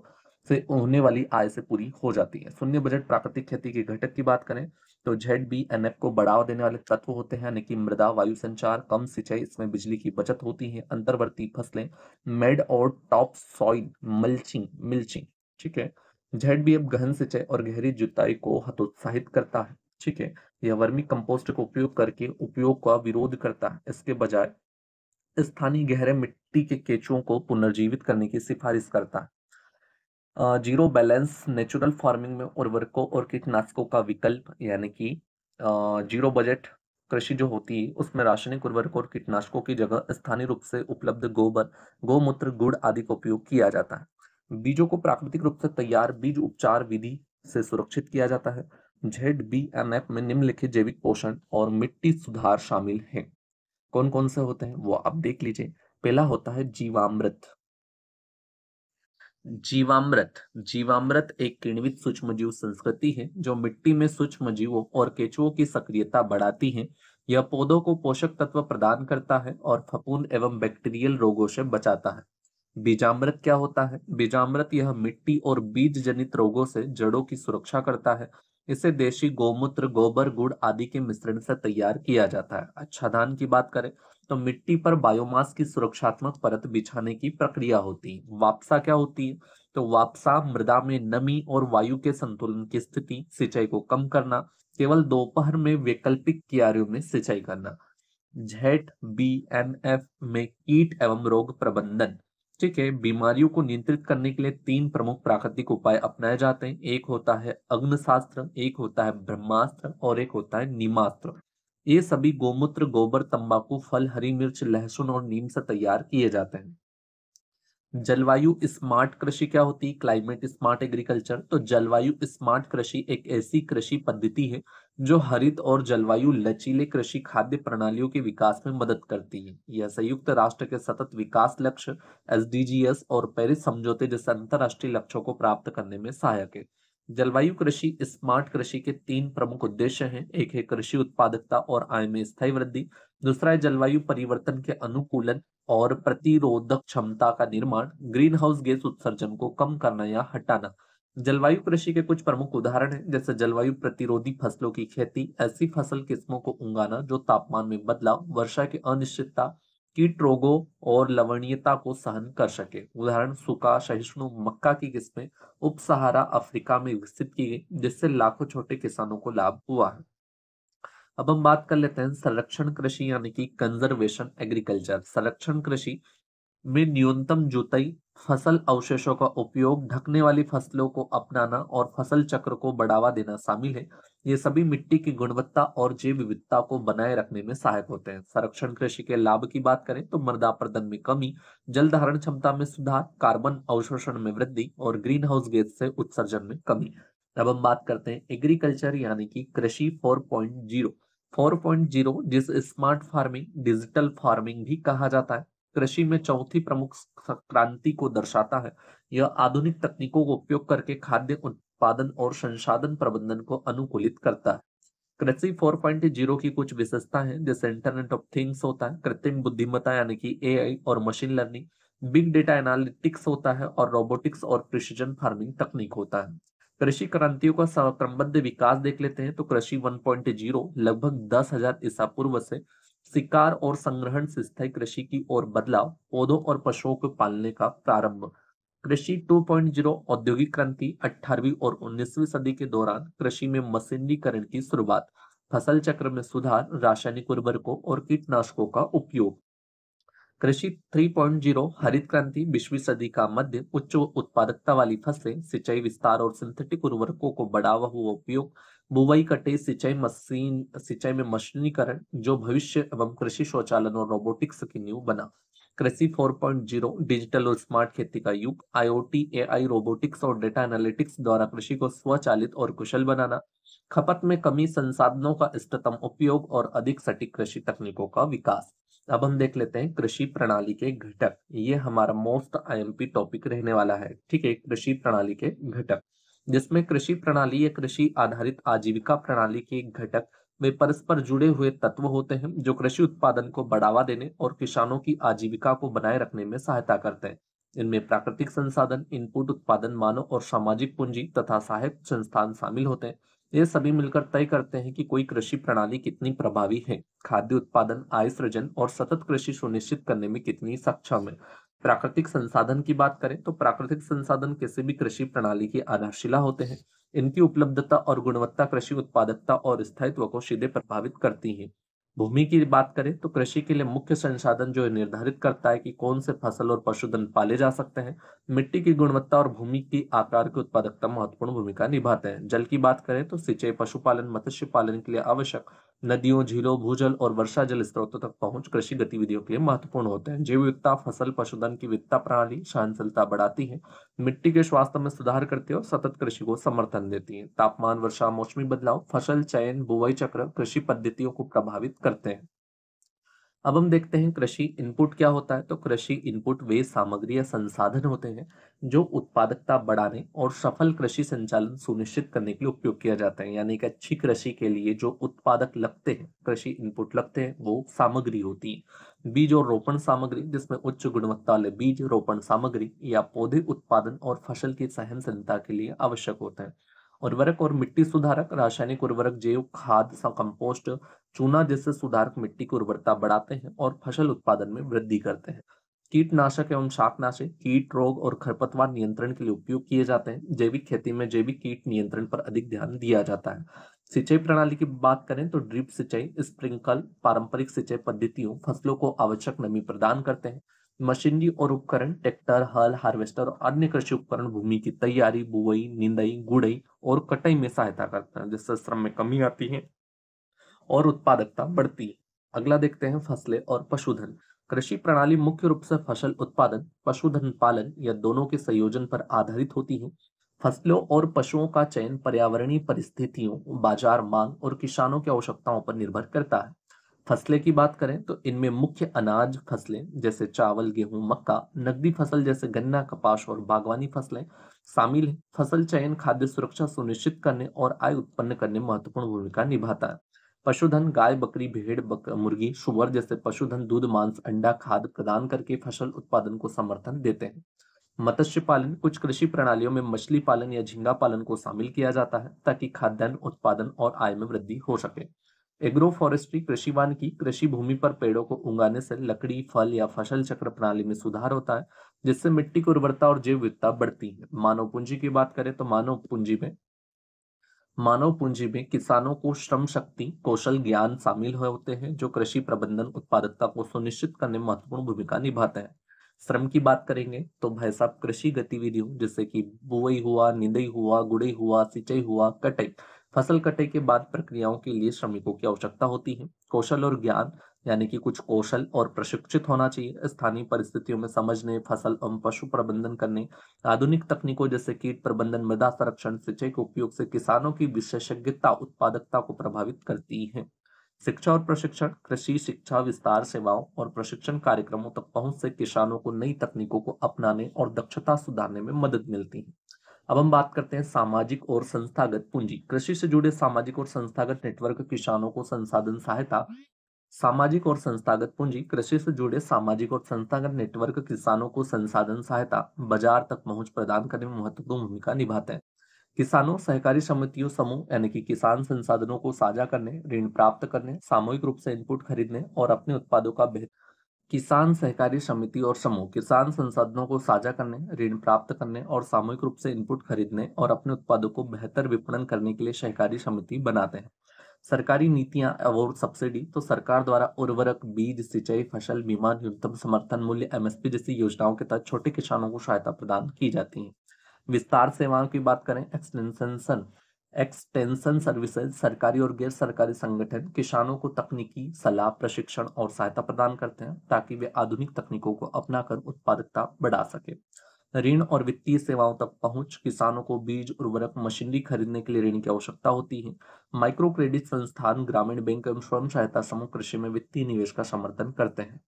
Speaker 1: से होने वाली आय से पूरी हो जाती है। शून्य बजट प्राकृतिक खेती के घटक की बात करें तो ZBNF को बढ़ावा देने वाले तत्व होते हैं, यानी कि मृदा वायु संचार, कम सिंचाई, इसमें बिजली की बचत होती है, अंतर्वर्ती फसलें, मेड और टॉप सॉइल मल्चिंग मिल्चिंग। ठीक है। ZBF गहन सिंचाई और गहरी जुताई को हतोत्साहित करता है। ठीक है। यह वर्मी कंपोस्ट का उपयोग करके उपयोग का विरोध करता है, इसके बजाय स्थानीय गहरे मिट्टी के केंचुओं को पुनर्जीवित करने की सिफारिश करता है। जीरो बैलेंस नेचुरल फार्मिंग में उर्वरकों और कीटनाशकों का विकल्प, यानी कि जीरो बजट कृषि जो होती है उसमें रासायनिक उर्वरकों और कीटनाशकों की जगह स्थानीय रूप से उपलब्ध गोबर, गोमूत्र, गुड़ आदि का उपयोग किया जाता है। बीजों को प्राकृतिक रूप से तैयार बीज उपचार विधि से सुरक्षित किया जाता है। ZBNF में निम्नलिखित जैविक पोषण और मिट्टी सुधार शामिल हैं। कौन कौन से होते हैं वो आप देख लीजिए। पहला होता है जीवामृत। जीवामृत जीवामृत एक किण्वित सूक्ष्मजीव संस्कृति है जो मिट्टी में सूक्ष्मजीवों और केंचुओं की सक्रियता बढ़ाती है। यह पौधों को पोषक तत्व प्रदान करता है और फफूंद एवं बैक्टीरियल रोगों से बचाता है। बीजामृत क्या होता है? बीजामृत यह मिट्टी और बीज जनित रोगों से जड़ों की सुरक्षा करता है। इसे देशी गोमूत्र, गोबर, गुड़ आदि के मिश्रण से तैयार किया जाता है। अच्छादन की बात करें तो मिट्टी पर बायोमास की सुरक्षात्मक परत बिछाने की प्रक्रिया होती है। वापसा क्या होती है? तो वापसा मृदा में नमी और वायु के संतुलन की स्थिति, सिंचाई को कम करना, केवल दोपहर में वैकल्पिक क्यारियों में सिंचाई करना। जेट बीएनएफ में कीट एवं रोग प्रबंधन। ठीक है, बीमारियों को नियंत्रित करने के लिए तीन प्रमुख प्राकृतिक उपाय अपनाए जाते हैं। एक होता है अग्नशास्त्र, एक होता है ब्रह्मास्त्र और एक होता है नीमास्त्र। ये सभी गोमूत्र, गोबर, तंबाकू, फल, हरी मिर्च, लहसुन और नीम से तैयार किए जाते हैं। जलवायु स्मार्ट कृषि क्या होती है? Climate smart agriculture. तो जलवायु स्मार्ट कृषि एक ऐसी कृषि पद्धति है जो हरित और जलवायु लचीले कृषि खाद्य प्रणालियों के विकास में मदद करती है। यह संयुक्त राष्ट्र के सतत विकास लक्ष्य एसडीजीएस और पेरिस समझौते जैसे अंतरराष्ट्रीय लक्ष्यों को प्राप्त करने में सहायक है। जलवायु कृषि स्मार्ट कृषि के तीन प्रमुख उद्देश्य हैं। एक है कृषि उत्पादकता और आय में स्थायी वृद्धि। दूसरा है जलवायु परिवर्तन के अनुकूलन और प्रतिरोधक क्षमता का निर्माण। ग्रीन हाउस गैस उत्सर्जन को कम करना या हटाना। जलवायु कृषि के कुछ प्रमुख उदाहरण हैं, जैसे जलवायु प्रतिरोधी फसलों की खेती, ऐसी फसल किस्मों को उगाना जो तापमान में बदलाव, वर्षा की अनिश्चितता, कीट रोगों और लवणीयता को सहन कर सके। उदाहरण सूखा सहिष्णु मक्का की किस्में उप सहारा अफ्रीका में विकसित की गई, जिससे लाखों छोटे किसानों को लाभ हुआ है। अब हम बात कर लेते हैं संरक्षण कृषि यानी कि कंजर्वेशन एग्रीकल्चर। संरक्षण कृषि में न्यूनतम जुताई, फसल अवशेषों का उपयोग, ढकने वाली फसलों को अपनाना और फसल चक्र को बढ़ावा देना शामिल है। ये सभी मिट्टी की गुणवत्ता और जैव विविधता को बनाए रखने में सहायक होते हैं। संरक्षण कृषि के लाभ की बात करें तो मृदा अपरदन में कमी, जल धारण क्षमता में सुधार, कार्बन अवशोषण में वृद्धि और ग्रीन हाउस गैस से उत्सर्जन में कमी। अब हम बात करते हैं एग्रीकल्चर यानी कि कृषि 4.0। 4.0 जिस स्मार्ट फार्मिंग, डिजिटल फार्मिंग भी कहा जाता है, कृषि में चौथी प्रमुख क्रांति को दर्शाता है। यह आधुनिक तकनीकों का उपयोग करके खाद्य उत्पादन और संसाधन प्रबंधन को अनुकूलित करता है। कृषि 4.0 की कुछ विशेषता है, जैसे इंटरनेट ऑफ थिंग्स होता है, कृत्रिम बुद्धिमत्ता यानी कि एआई और machine learning, big data analytics होता है और रोबोटिक्स और प्रिसीजन फार्मिंग तकनीक होता है। कृषि क्रांतियों का क्रमबद्ध विकास देख लेते हैं तो कृषि 1.0 लगभग 10,000 ईसा पूर्व से शिकार और संग्रहण से स्थायी कृषि की ओर बदलाव, पौधों और पशुओं को पालने का प्रारंभ। कृषि 2.0 औद्योगिक क्रांति 18वीं और 19वीं सदी के दौरान कृषि में मशीनीकरण की शुरुआत, फसल चक्र में सुधार, रासायनिक उर्वरकों और कीटनाशकों का उपयोग। कृषि 3.0 हरित क्रांति 20वीं सदी का मध्य, उच्च उत्पादकता वाली फसलें, सिंचाई विस्तार और सिंथेटिक उर्वरकों को बढ़ावा हुआ उपयोग, बुवाई कटाई सिंचाई में मशीनीकरण जो भविष्य एवं कृषि स्वचालन और रोबोटिक्स की नींव बना। कृषि 4.0 डिजिटल और स्मार्ट खेती का युग, आईओटी, एआई, रोबोटिक्स और डेटा एनालिटिक्स द्वारा कृषि को स्वचालित और कुशल बनाना, खपत में कमी, संसाधनों का इष्टतम उपयोग और अधिक सटीक कृषि तकनीकों का विकास। अब हम देख लेते हैं कृषि प्रणाली के घटक। ये हमारा मोस्ट आईएमपी टॉपिक रहने वाला है। ठीक है, कृषि प्रणाली के घटक, जिसमें कृषि प्रणाली या कृषि आधारित आजीविका प्रणाली के घटक में परस्पर जुड़े हुए तत्व होते हैं जो कृषि उत्पादन को बढ़ावा देने और किसानों की आजीविका को बनाए रखने में सहायता करते हैं। इनमें प्राकृतिक संसाधन, इनपुट, उत्पादन, मानव और सामाजिक पूंजी तथा सहायक संस्थान शामिल होते हैं। ये सभी मिलकर तय करते हैं कि कोई कृषि प्रणाली कितनी प्रभावी है, खाद्य उत्पादन, आय सृजन और सतत कृषि सुनिश्चित करने में कितनी सक्षम है। प्राकृतिक संसाधन की बात करें तो प्राकृतिक संसाधन किसी भी कृषि प्रणाली की आधारशिला होते हैं। इनकी उपलब्धता और गुणवत्ता कृषि उत्पादकता और स्थायित्व को सीधे प्रभावित करती है। भूमि की बात करें तो कृषि के लिए मुख्य संसाधन जो निर्धारित करता है कि कौन से फसल और पशुधन पाले जा सकते हैं। मिट्टी की गुणवत्ता और भूमि की आकार की उत्पादकता महत्वपूर्ण भूमिका निभाते हैं। जल की बात करें तो सिंचाई, पशुपालन, मत्स्य पालन के लिए आवश्यक नदियों, झीलों, भूजल और वर्षा जल स्रोतों तक पहुंच कृषि गतिविधियों के लिए महत्वपूर्ण होते हैं। जैव विविधता फसल पशुधन की विविधता प्रणाली सहनशीलता बढ़ाती है, मिट्टी के स्वास्थ्य में सुधार करती है और सतत कृषि को समर्थन देती है। तापमान, वर्षा, मौसमी बदलाव, फसल चयन, बुवाई चक्र कृषि पद्धतियों को प्रभावित करते हैं। अब हम देखते हैं कृषि इनपुट क्या होता है। तो कृषि इनपुट वे सामग्री या संसाधन होते हैं जो उत्पादकता बढ़ाने और सफल कृषि संचालन सुनिश्चित करने के लिए उपयोग किया जाता है। यानी कि अच्छी कृषि के लिए जो उत्पादक लगते हैं, कृषि इनपुट लगते हैं, वो सामग्री होती है। बीज और रोपण सामग्री, जिसमें उच्च गुणवत्ता वाले बीज, रोपण सामग्री या पौधे उत्पादन और फसल की सहनशीलता के लिए आवश्यक होते हैं। उर्वरक और मिट्टी सुधारक, रासायनिक उर्वरक जैव खाद कंपोस्ट चूना जैसे सुधारक मिट्टी की उर्वरता बढ़ाते हैं और फसल उत्पादन में वृद्धि करते हैं। कीटनाशक एवं शाकनाशी कीट रोग और खरपतवार नियंत्रण के लिए उपयोग किए जाते हैं। जैविक खेती में जैविक कीट नियंत्रण पर अधिक ध्यान दिया जाता है। सिंचाई प्रणाली की बात करें तो ड्रिप सिंचाई, स्प्रिंकल पारंपरिक सिंचाई पद्धतियों फसलों को आवश्यक नमी प्रदान करते हैं। मशीनरी और उपकरण, ट्रैक्टर, हल, हार्वेस्टर और अन्य कृषि उपकरण भूमि की तैयारी, बुआई, निंदाई, गुड़ाई और कटाई में सहायता करते हैं, जिससे श्रम में कमी आती है और उत्पादकता बढ़ती है। अगला देखते हैं फसलें और पशुधन। कृषि प्रणाली मुख्य रूप से फसल उत्पादन, पशुधन पालन या दोनों के संयोजन पर आधारित होती है। फसलों और पशुओं का चयन पर्यावरणीय परिस्थितियों, बाजार मांग और किसानों की आवश्यकताओं पर निर्भर करता है। फसलें की बात करें तो इनमें मुख्य अनाज फसलें जैसे चावल, गेहूं, मक्का, नकदी फसल जैसे गन्ना, कपास और बागवानी फसलें शामिल हैं। फसल चयन खाद्य सुरक्षा सुनिश्चित करने और आय उत्पन्न करने में महत्वपूर्ण भूमिका निभाता है। पशुधन गाय, बकरी, भेड़, मुर्गी, सुअर जैसे पशुधन दूध, मांस, अंडा, खाद प्रदान करके फसल उत्पादन को समर्थन देते हैं। मत्स्य पालन, कुछ कृषि प्रणालियों में मछली पालन या झींगा पालन को शामिल किया जाता है ताकि खाद्यान्न उत्पादन और आय में वृद्धि हो सके। एग्रो फॉरेस्ट्री, कृषि वानिकी, कृषि भूमि पर पेड़ों को उगाने से लकड़ी, फल या फसल चक्र प्रणाली में सुधार होता है, जिससे मिट्टी की उर्वरता और जैव विविधता बढ़ती है। मानव पूंजी की बात करें तो मानव पूंजी में किसानों को श्रम शक्ति, कौशल, ज्ञान शामिल होते हैं जो कृषि प्रबंधन उत्पादकता को सुनिश्चित करने में महत्वपूर्ण भूमिका निभाते हैं। श्रम की बात करेंगे तो भाई साहब कृषि गतिविधियों जैसे कि बुआई हुआ, निंदाई हुआ, गुड़ाई हुआ, सिंचाई हुआ, कटाई, फसल कटाई के बाद प्रक्रियाओं के लिए श्रमिकों की आवश्यकता होती है। कौशल और ज्ञान यानी कि कुछ कौशल और प्रशिक्षित होना चाहिए स्थानीय परिस्थितियों में समझने, फसल एवं पशु प्रबंधन करने। आधुनिक तकनीकों जैसे कीट प्रबंधन, मृदा संरक्षण, सिंचाई के उपयोग से किसानों की विशेषज्ञता उत्पादकता को प्रभावित करती है। शिक्षा और प्रशिक्षण, कृषि शिक्षा, विस्तार सेवाओं और प्रशिक्षण कार्यक्रमों तक पहुंच से किसानों को नई तकनीकों को अपनाने और दक्षता सुधारने में मदद मिलती है। अब हम बात करते हैं सामाजिक और संस्थागत पूंजी। कृषि से जुड़े सामाजिक और संस्थागत नेटवर्क किसानों को संसाधन सहायता। सामाजिक और संस्थागत पूंजी, कृषि से जुड़े सामाजिक और संस्थागत नेटवर्क किसानों को संसाधन सहायता, बाजार तक पहुंच प्रदान करने में महत्वपूर्ण भूमिका निभाते हैं। किसानों, सहकारी समितियों, समूह यानी कि किसान संसाधनों को साझा करने, ऋण प्राप्त करने, सामूहिक रूप से इनपुट खरीदने और अपने उत्पादों का बेहतर। किसान सहकारी समिति और समूह किसान संसाधनों को साझा करने, ऋण प्राप्त करने और सामूहिक रूप से इनपुट खरीदने और अपने उत्पादों को बेहतर विपणन करने के लिए सहकारी समिति बनाते हैं। सरकारी नीतियां और सब्सिडी, तो सरकार द्वारा उर्वरक, बीज, सिंचाई, फसल बीमा, न्यूनतम समर्थन मूल्य एमएसपी जैसी योजनाओं के तहत छोटे किसानों को सहायता प्रदान की जाती है। विस्तार सेवाओं की बात करें, एक्सटेंशन सर्विसेज, सरकारी और गैर सरकारी संगठन किसानों को तकनीकी सलाह, प्रशिक्षण और सहायता प्रदान करते हैं ताकि वे आधुनिक तकनीकों को अपनाकर उत्पादकता बढ़ा सके। ऋण और वित्तीय सेवाओं तक पहुंच, किसानों को बीज, उर्वरक, मशीनरी खरीदने के लिए ऋण की आवश्यकता होती है। माइक्रो क्रेडिट संस्थान, ग्रामीण बैंक एवं स्वयं सहायता समूह कृषि में वित्तीय निवेश का समर्थन करते हैं।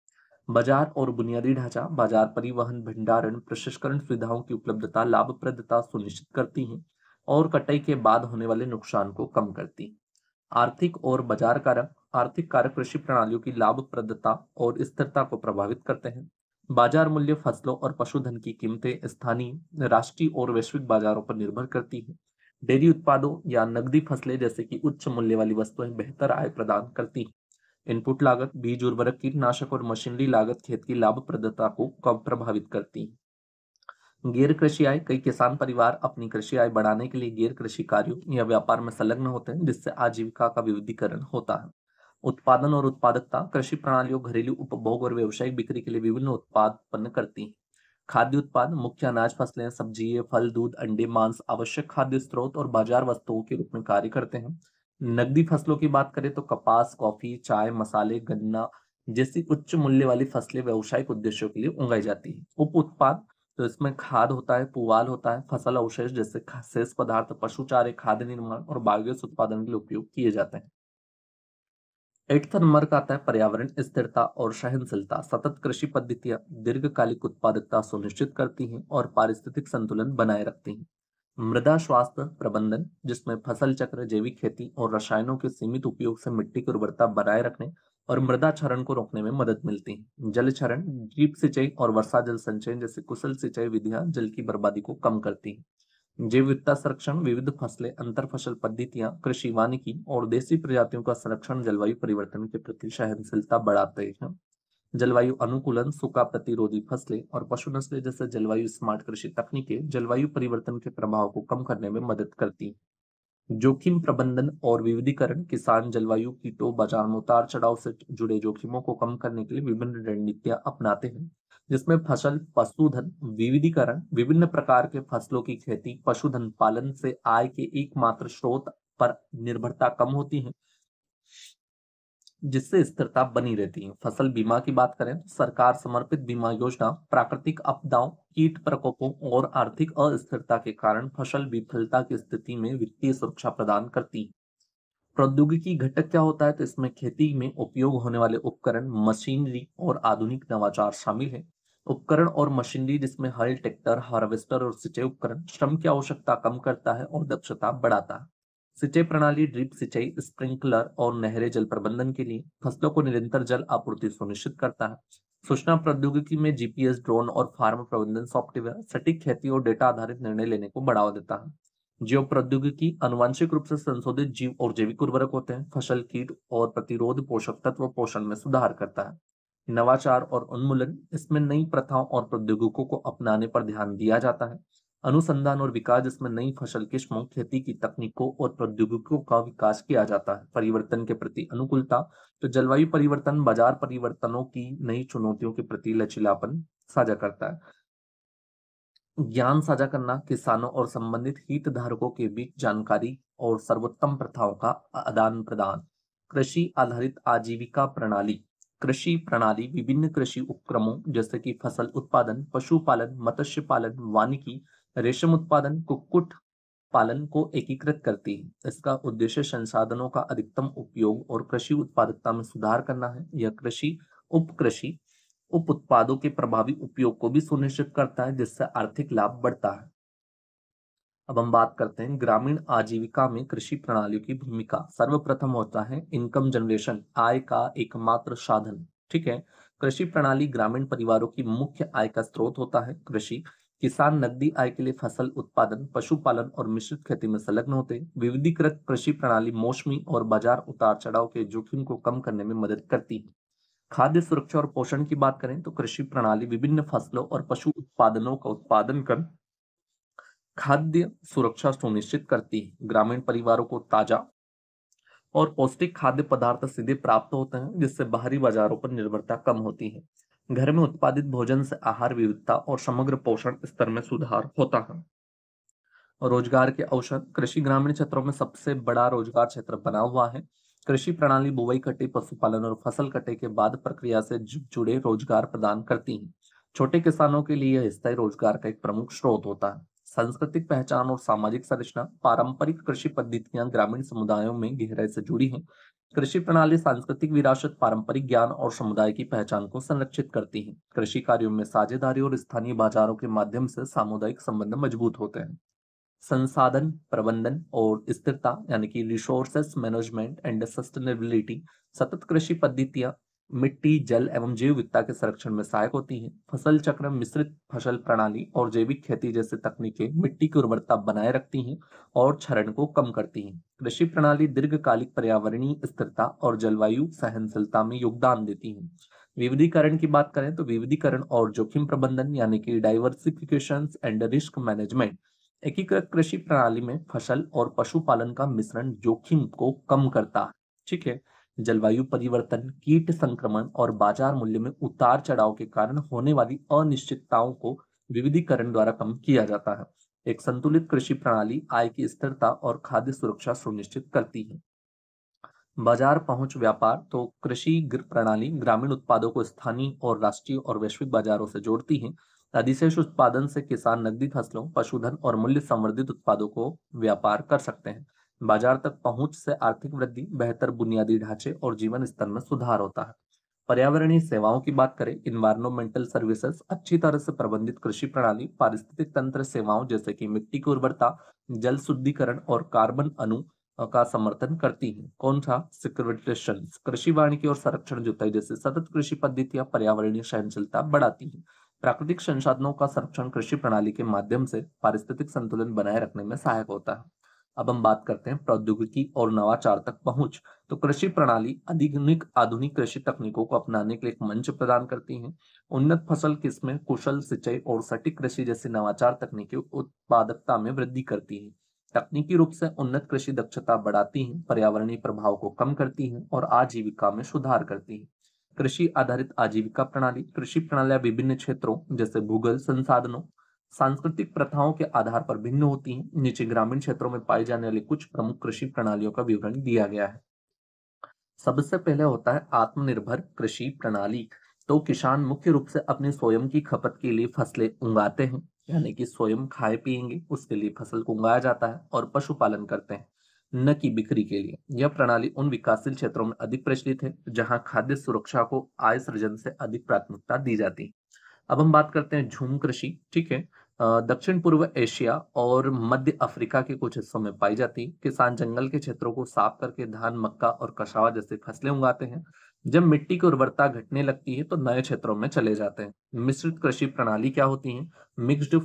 Speaker 1: बाजार और बुनियादी ढांचा, बाजार परिवहन, भंडारण, प्रसंस्करण सुविधाओं की उपलब्धता लाभप्रदता सुनिश्चित करती है और कटाई के बाद होने वाले नुकसान को कम करती है। आर्थिक और बाजार कारक, आर्थिक कारक कृषि प्रणालियों की लाभप्रदता और स्थिरता को प्रभावित करते हैं। बाजार मूल्य फसलों और पशुधन की कीमतें स्थानीय, राष्ट्रीय और वैश्विक बाजारों पर निर्भर करती है। डेयरी उत्पादों या नकदी फसलें जैसे कि उच्च मूल्य वाली वस्तुएं बेहतर आय प्रदान करती हैं। इनपुट लागत, बीज, उर्वरक, कीटनाशक और मशीनरी लागत खेत की लाभप्रदता को कम प्रभावित करती है। गैर कृषि आय, कई किसान परिवार अपनी कृषि आय बढ़ाने के लिए गैर कृषि कार्यों या व्यापार में संलग्न होते हैं, जिससे आजीविका का विविधीकरण होता है। उत्पादन और उत्पादकता, कृषि प्रणालियों घरेलू उपभोग और व्यावसायिक बिक्री के लिए विभिन्न उत्पाद उत्पन्न करती है। खाद्य उत्पाद, मुख्य अनाज फसलें, सब्जी, फल, दूध, अंडे, मांस आवश्यक खाद्य स्रोत और बाजार वस्तुओं के रूप में कार्य करते हैं। नकदी फसलों की बात करें तो कपास, कॉफी, चाय, मसाले, गन्ना जैसी उच्च मूल्य वाली फसलें व्यावसायिक उद्देश्यों के लिए उगाई जाती है। उप उत्पाद, तो इसमें खाद होता है, पुआल होता है, फसल अवशेष जैसे शेष पदार्थ, पशु चारे, खाद्य निर्माण और बायोगैस उत्पादन के लिए उपयोग किए जाते हैं। 8वां नंबर का आता है पर्यावरण स्थिरता और सहनशीलता। सतत कृषि पद्धतियां दीर्घकालिक उत्पादकता सुनिश्चित करती हैं और पारिस्थितिक संतुलन बनाए रखती हैं। मृदा स्वास्थ्य प्रबंधन, जिसमें फसल चक्र, जैविक खेती और रसायनों के सीमित उपयोग से मिट्टी की उर्वरता बनाए रखने और मृदा क्षरण को रोकने में मदद मिलती है। जल क्षरण, ड्रिप सिंचाई और वर्षा जल संचयन जैसे कुशल सिंचाई विधियां जल की बर्बादी को कम करती हैं। जैव विविधता संरक्षण, विविध फसलें, अंतर फसल पद्धतियां, कृषि वानिकी और देसी प्रजातियों का संरक्षण जलवायु परिवर्तन के प्रति सहनशीलता बढ़ाते हैं। जलवायु अनुकूलन, सूखा प्रतिरोधी फसलें और पशु नस्लें जैसे जलवायु स्मार्ट कृषि तकनीकें जलवायु परिवर्तन के प्रभाव को कम करने में मदद करती हैं। जोखिम प्रबंधन और विविधीकरण, किसान जलवायु, कीटों, बाजार में उतार चढ़ाव से जुड़े जोखिमों को कम करने के लिए विभिन्न रणनीतियां अपनाते हैं, जिसमें फसल पशुधन विविधीकरण, विभिन्न प्रकार के फसलों की खेती, पशुधन पालन से आय के एकमात्र स्रोत पर निर्भरता कम होती है, जिससे स्थिरता बनी रहती है। फसल बीमा की बात करें तो सरकार समर्पित बीमा योजना प्राकृतिक आपदाओं, कीट प्रकोपों और आर्थिक अस्थिरता के कारण फसल विफलता की स्थिति में वित्तीय सुरक्षा प्रदान करती है। प्रौद्योगिकी घटक क्या होता है, तो इसमें खेती में उपयोग होने वाले उपकरण, मशीनरी और आधुनिक नवाचार शामिल है। उपकरण और मशीनरी जिसमें हल, ट्रैक्टर, हार्वेस्टर और सिंचाई उपकरण श्रम की आवश्यकता कम करता है और दक्षता बढ़ाता है। सिंचाई प्रणाली, ड्रिप सिंचाई, स्प्रिंकलर और नहरें जल प्रबंधन के लिए फसलों को निरंतर जल आपूर्ति सुनिश्चित करता है। सूचना प्रौद्योगिकी में जीपीएस, ड्रोन और फार्म प्रबंधन सॉफ्टवेयर सटीक खेती और डेटा आधारित निर्णय लेने को बढ़ावा देता है। जैव प्रौद्योगिकी आनुवांशिक रूप से संशोधित जीव और जैविक उर्वरक होते हैं, फसल, कीट और प्रतिरोध पोषक तत्व पोषण में सुधार करता है। नवाचार और उन्मूलन, इसमें नई प्रथाओं और प्रौद्योगिकों को अपनाने पर ध्यान दिया जाता है। अनुसंधान और विकास, जिसमें नई फसल किस्मों, खेती की तकनीकों और प्रौद्योगिकों का विकास किया जाता है। परिवर्तन के प्रति अनुकूलता, तो जलवायु परिवर्तन बाजार परिवर्तनों की नई चुनौतियों के प्रति लचीलापन साझा करता है। ज्ञान साझा करना, किसानों और संबंधित हितधारकों के बीच जानकारी और सर्वोत्तम प्रथाओं का आदान प्रदान। कृषि आधारित आजीविका प्रणाली, कृषि प्रणाली विभिन्न कृषि उपक्रमों जैसे कि फसल उत्पादन, पशुपालन, मत्स्य पालन, वानिकी, रेशम उत्पादन, कुक्कुट पालन को एकीकृत करती है। इसका उद्देश्य संसाधनों का अधिकतम उपयोग और कृषि उत्पादकता में सुधार करना है। यह कृषि उप उत्पादों के प्रभावी उपयोग को भी सुनिश्चित करता है, जिससे आर्थिक लाभ बढ़ता है। अब हम बात करते हैं ग्रामीण आजीविका में कृषि प्रणालियों की भूमिका। सर्वप्रथम होता है इनकम जनरेशन, आय का एकमात्र साधन। ठीक है, कृषि प्रणाली ग्रामीण परिवारों की मुख्य आय का स्रोत होता है। कृषि किसान नकदी आय के लिए फसल उत्पादन, पशुपालन और मिश्रित खेती में संलग्न होते हैं। विविधीकृत कृषि प्रणाली मौसमी और बाजार उतार चढ़ाव के जोखिम को कम करने में मदद करती है। खाद्य सुरक्षा और पोषण की बात करें तो कृषि प्रणाली विभिन्न फसलों और पशु उत्पादनों का उत्पादन कर खाद्य सुरक्षा सुनिश्चित करती है। ग्रामीण परिवारों को ताजा और पौष्टिक खाद्य पदार्थ सीधे प्राप्त होते हैं, जिससे बाहरी बाजारों पर निर्भरता कम होती है। घर में उत्पादित भोजन से आहार विविधता और समग्र पोषण स्तर में सुधार होता है। रोजगार के अवसर, कृषि ग्रामीण क्षेत्रों में सबसे बड़ा रोजगार क्षेत्र बना हुआ है। कृषि प्रणाली बुवाई, कटाई, पशुपालन और फसल कटाई के बाद प्रक्रिया से जुड़े रोजगार प्रदान करती है। छोटे किसानों के लिए यह स्थायी रोजगार का एक प्रमुख स्रोत होता है। सांस्कृतिक पहचान और सामाजिक संरचना, पारंपरिक कृषि पद्धतियां ग्रामीण समुदायों में गहराई से जुड़ी हैं। कृषि प्रणाली सांस्कृतिक विरासत, पारंपरिक ज्ञान और समुदाय की पहचान को संरक्षित करती है। कृषि कार्यों में साझेदारी और स्थानीय बाजारों के माध्यम से सामुदायिक संबंध मजबूत होते हैं। संसाधन प्रबंधन और स्थिरता यानी कि रिसोर्सेस मैनेजमेंट एंड सस्टेनेबिलिटी, सतत कृषि पद्धतियां मिट्टी, जल एवं जैव विविधता के संरक्षण में सहायक होती हैं। फसल चक्र, मिश्रित फसल प्रणाली और जैविक खेती जैसे तकनीकें मिट्टी की उर्वरता बनाए रखती हैं और क्षरण को कम करती हैं। कृषि प्रणाली दीर्घकालिक पर्यावरणीय स्थिरता और जलवायु सहनशीलता में योगदान देती हैं। विविधीकरण की बात करें तो विविधीकरण और जोखिम प्रबंधन यानी कि डाइवर्सिफिकेशन एंड रिस्क मैनेजमेंट, एकीकृत कृषि प्रणाली में फसल और पशुपालन का मिश्रण जोखिम को कम करता है। ठीक है, जलवायु परिवर्तन, कीट संक्रमण और बाजार मूल्य में उतार चढ़ाव के कारण होने वाली अनिश्चितताओं को विविधीकरण द्वारा कम किया जाता है। एक संतुलित कृषि प्रणाली आय की स्थिरता और खाद्य सुरक्षा सुनिश्चित करती है। बाजार पहुंच व्यापार, तो कृषि प्रणाली ग्रामीण उत्पादों को स्थानीय और राष्ट्रीय और वैश्विक बाजारों से जोड़ती है। अधिशेष उत्पादन से किसान नकदी फसलों, पशुधन और मूल्य संवर्धित उत्पादों को व्यापार कर सकते हैं। बाजार तक पहुंच से आर्थिक वृद्धि, बेहतर बुनियादी ढांचे और जीवन स्तर में सुधार होता है। पर्यावरणीय सेवाओं की बात करें, इन्वायरमेंटल सर्विसेज, अच्छी तरह से प्रबंधित कृषि प्रणाली पारिस्थितिक तंत्र सेवाओं जैसे कि मिट्टी की उर्वरता, जल शुद्धिकरण और कार्बन अणु का समर्थन करती है। कौन सा? सिक्योरिटेशन, कृषि वानिकी और संरक्षण जुताई जैसे सतत कृषि पद्धतियां पर्यावरणीय सहनशीलता बढ़ाती हैं। प्राकृतिक संसाधनों का संरक्षण कृषि प्रणाली के माध्यम से पारिस्थितिक संतुलन बनाए रखने में सहायक होता है। अब हम बात करते हैं प्रौद्योगिकी और नवाचार तक पहुंच। तो कृषि प्रणाली आधुनिक आधुनिक कृषि तकनीकों को अपनाने के लिए एक मंच प्रदान करती है। उन्नत फसल किस्में, कुशल सिंचाई और सटीक कृषि जैसी नवाचार तकनीकी उत्पादकता में वृद्धि करती है। तकनीकी रूप से उन्नत कृषि दक्षता बढ़ाती है, पर्यावरणीय प्रभाव को कम करती है और आजीविका में सुधार करती है। कृषि आधारित आजीविका प्रणाली, कृषि प्रणालियां विभिन्न क्षेत्रों जैसे भूगोल, संसाधनों, सांस्कृतिक प्रथाओं के आधार पर भिन्न होती हैं। नीचे ग्रामीण क्षेत्रों में पाई जाने वाली कुछ प्रमुख कृषि प्रणालियों का विवरण दिया गया है। सबसे पहले होता है आत्मनिर्भर कृषि प्रणाली। तो किसान मुख्य रूप से अपनी स्वयं की खपत के लिए फसलें उगाते हैं, यानी कि स्वयं खाए पिएंगे उसके लिए फसल को उगाया जाता है, और पशुपालन करते हैं, न कि बिक्री के लिए। यह प्रणाली उन विकासशील क्षेत्रों में अधिक प्रचलित है जहां खाद्य सुरक्षा को आय सृजन से अधिक प्राथमिकता दी जाती है। अब हम बात करते हैं झूम कृषि। ठीक है। दक्षिण पूर्व एशिया और मध्य अफ्रीका के कुछ हिस्सों में पाई जाती है। किसान जंगल के क्षेत्रों को साफ करके धान, मक्का और कसावा जैसे फसलें उगाते हैं। जब मिट्टी की उर्वरता घटने लगती है तो नए क्षेत्रों में चले जाते हैं। मिश्रित कृषि प्रणाली क्या होती है? मिक्स्ड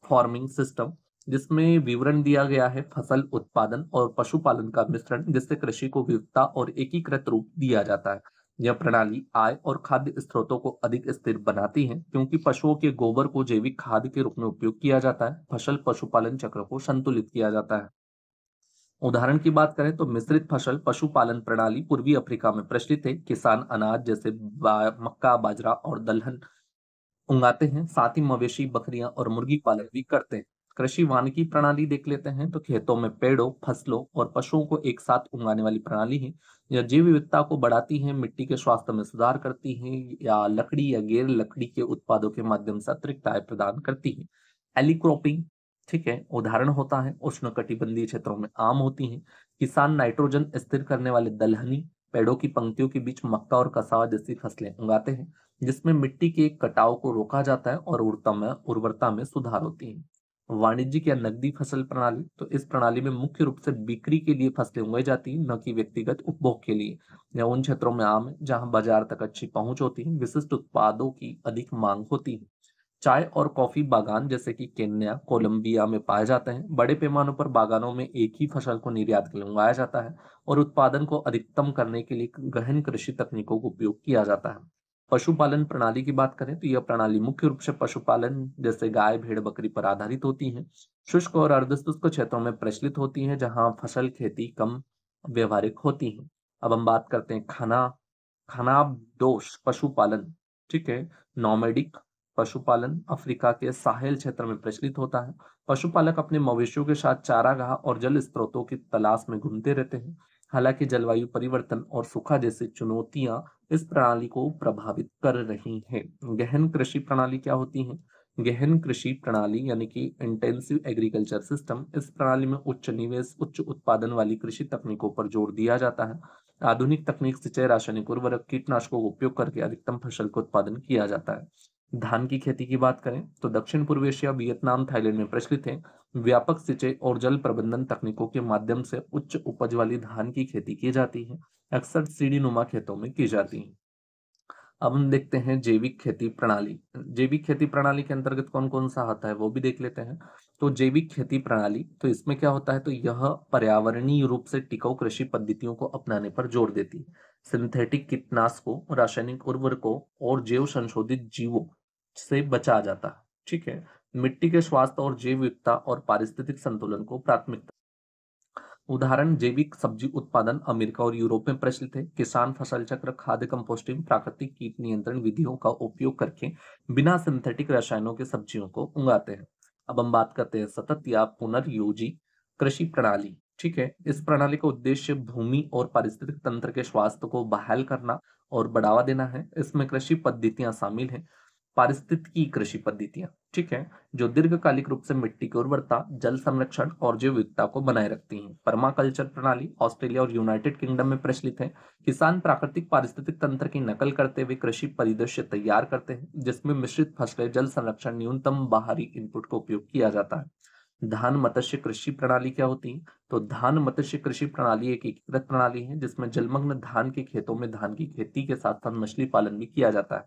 Speaker 1: फार्मिंग सिस्टम, जिसमें विवरण दिया गया है फसल उत्पादन और पशुपालन का मिश्रण, जिससे कृषि को विविधता और एकीकृत रूप दिया जाता है। यह प्रणाली आय और खाद्य स्रोतों को अधिक स्थिर बनाती है, क्योंकि पशुओं के गोबर को जैविक खाद के रूप में उपयोग किया जाता है। फसल पशुपालन चक्र को संतुलित किया जाता है। उदाहरण की बात करें तो मिश्रित फसल पशुपालन प्रणाली पूर्वी अफ्रीका में प्रचलित है। किसान अनाज जैसे मक्का, बाजरा और दलहन उगाते हैं, साथ ही मवेशी, बकरियां और मुर्गी पालन भी करते हैं। कृषि वानिकी प्रणाली देख लेते हैं तो खेतों में पेड़ों, फसलों और पशुओं को एक साथ उगाने वाली प्रणाली है। यह जैव विविधता को बढ़ाती है, मिट्टी के स्वास्थ्य में सुधार करती है, या लकड़ी या गैर लकड़ी के उत्पादों के माध्यम से अतिरिक्त आय प्रदान करती है। एलिक्रॉपिंग, ठीक है, उदाहरण होता है उष्णकटिबंधीय क्षेत्रों में आम होती है। किसान नाइट्रोजन स्थिर करने वाले दलहनी पेड़ों की पंक्तियों के बीच मक्का और कसावा जैसी फसलें उगाते हैं, जिसमें मिट्टी के कटाव को रोका जाता है और उर्वरता में सुधार होती है। वाणिज्यिक या नकदी फसल प्रणाली, तो इस प्रणाली में मुख्य रूप से बिक्री के लिए फसलें उगाई जाती हैं, न कि व्यक्तिगत उपभोग के लिए। यह उन क्षेत्रों में आम है जहां बाजार तक अच्छी पहुंच होती है, विशिष्ट उत्पादों की अधिक मांग होती है। चाय और कॉफी बागान जैसे कि केन्या, कोलंबिया में पाए जाते हैं। बड़े पैमानों पर बागानों में एक ही फसल को निर्यात के लिए उगाया जाता है और उत्पादन को अधिकतम करने के लिए गहन कृषि तकनीकों का उपयोग किया जाता है। पशुपालन प्रणाली की बात करें तो यह प्रणाली मुख्य रूप से पशुपालन जैसे गाय, भेड़, बकरी पर आधारित होती है। शुष्क और अर्धशुष्क क्षेत्रों में प्रचलित होती है, जहां फसल खेती कम व्यवहारिक होती है। अब हम बात करते हैं खानाबदोश पशुपालन। ठीक है। नॉमेडिक पशुपालन अफ्रीका के साहेल क्षेत्र में प्रचलित होता है। पशुपालक अपने मवेशियों के साथ चारागाह और जल स्रोतों की तलाश में घूमते रहते हैं। हालांकि जलवायु परिवर्तन और सूखा जैसी चुनौतियां इस प्रणाली को प्रभावित कर रही हैं। गहन कृषि प्रणाली क्या होती है? गहन कृषि प्रणाली यानी कि इंटेंसिव एग्रीकल्चर सिस्टम, इस प्रणाली में उच्च निवेश, उच्च उत्पादन वाली कृषि तकनीकों पर जोर दिया जाता है। आधुनिक तकनीक, सिंचाई, रासायनिक उर्वरक, कीटनाशकों का उपयोग करके अधिकतम फसल का उत्पादन किया जाता है। धान की खेती की बात करें तो दक्षिण पूर्व एशिया, वियतनाम, थाईलैंड में प्रचलित है। व्यापक सिंचाई और जल प्रबंधन तकनीकों के माध्यम से उच्च उपज वाली धान की खेती की जाती है, अक्सर सीढ़ी नुमा खेतों में की जाती है। अब हम देखते हैं जैविक खेती प्रणाली। जैविक खेती प्रणाली के अंतर्गत कौन कौन सा आता है वो भी देख लेते हैं। तो जैविक खेती प्रणाली, तो इसमें क्या होता है, तो यह पर्यावरणीय रूप से टिकाऊ कृषि पद्धतियों को अपनाने पर जोर देती है। सिंथेटिक कीटनाशकों, रासायनिक उर्वरकों और जैव संशोधित जीवों से बचा जाता है। ठीक है। मिट्टी के स्वास्थ्य और जैव विविधता और पारिस्थितिक संतुलन को प्राथमिकता। उदाहरण जैविक सब्जी उत्पादन अमेरिका और यूरोप में प्रचलित है। किसान फसल चक्र, खाद्य कंपोस्टिंग, प्राकृतिक कीट नियंत्रण विधियों का उपयोग करके बिना सिंथेटिक रसायनों के सब्जियों को उगाते हैं। अब हम बात करते हैं सतत या पुनर्योजी कृषि प्रणाली। ठीक है। इस प्रणाली का उद्देश्य भूमि और पारिस्थितिक तंत्र के स्वास्थ्य को बहाल करना और बढ़ावा देना है। इसमें कृषि पद्धतियां शामिल हैं। पारिस्थितिकी कृषि पद्धतियां, ठीक है, जो दीर्घकालिक रूप से मिट्टी की उर्वरता, जल संरक्षण और जैव विविधता को बनाए रखती हैं। परमाकल्चर प्रणाली ऑस्ट्रेलिया और यूनाइटेड किंगडम में प्रचलित है। किसान प्राकृतिक पारिस्थितिक तंत्र की नकल करते हुए कृषि परिदृश्य तैयार करते हैं, जिसमें मिश्रित फसलें, जल संरक्षण, न्यूनतम बाहरी इनपुट का उपयोग किया जाता है। धान मत्स्य कृषि प्रणाली क्या होती है? तो धान मत्स्य कृषि प्रणाली एक एकीकृत प्रणाली है जिसमें जलमग्न धान के खेतों में धान की खेती के साथ साथ मछली पालन भी किया जाता है।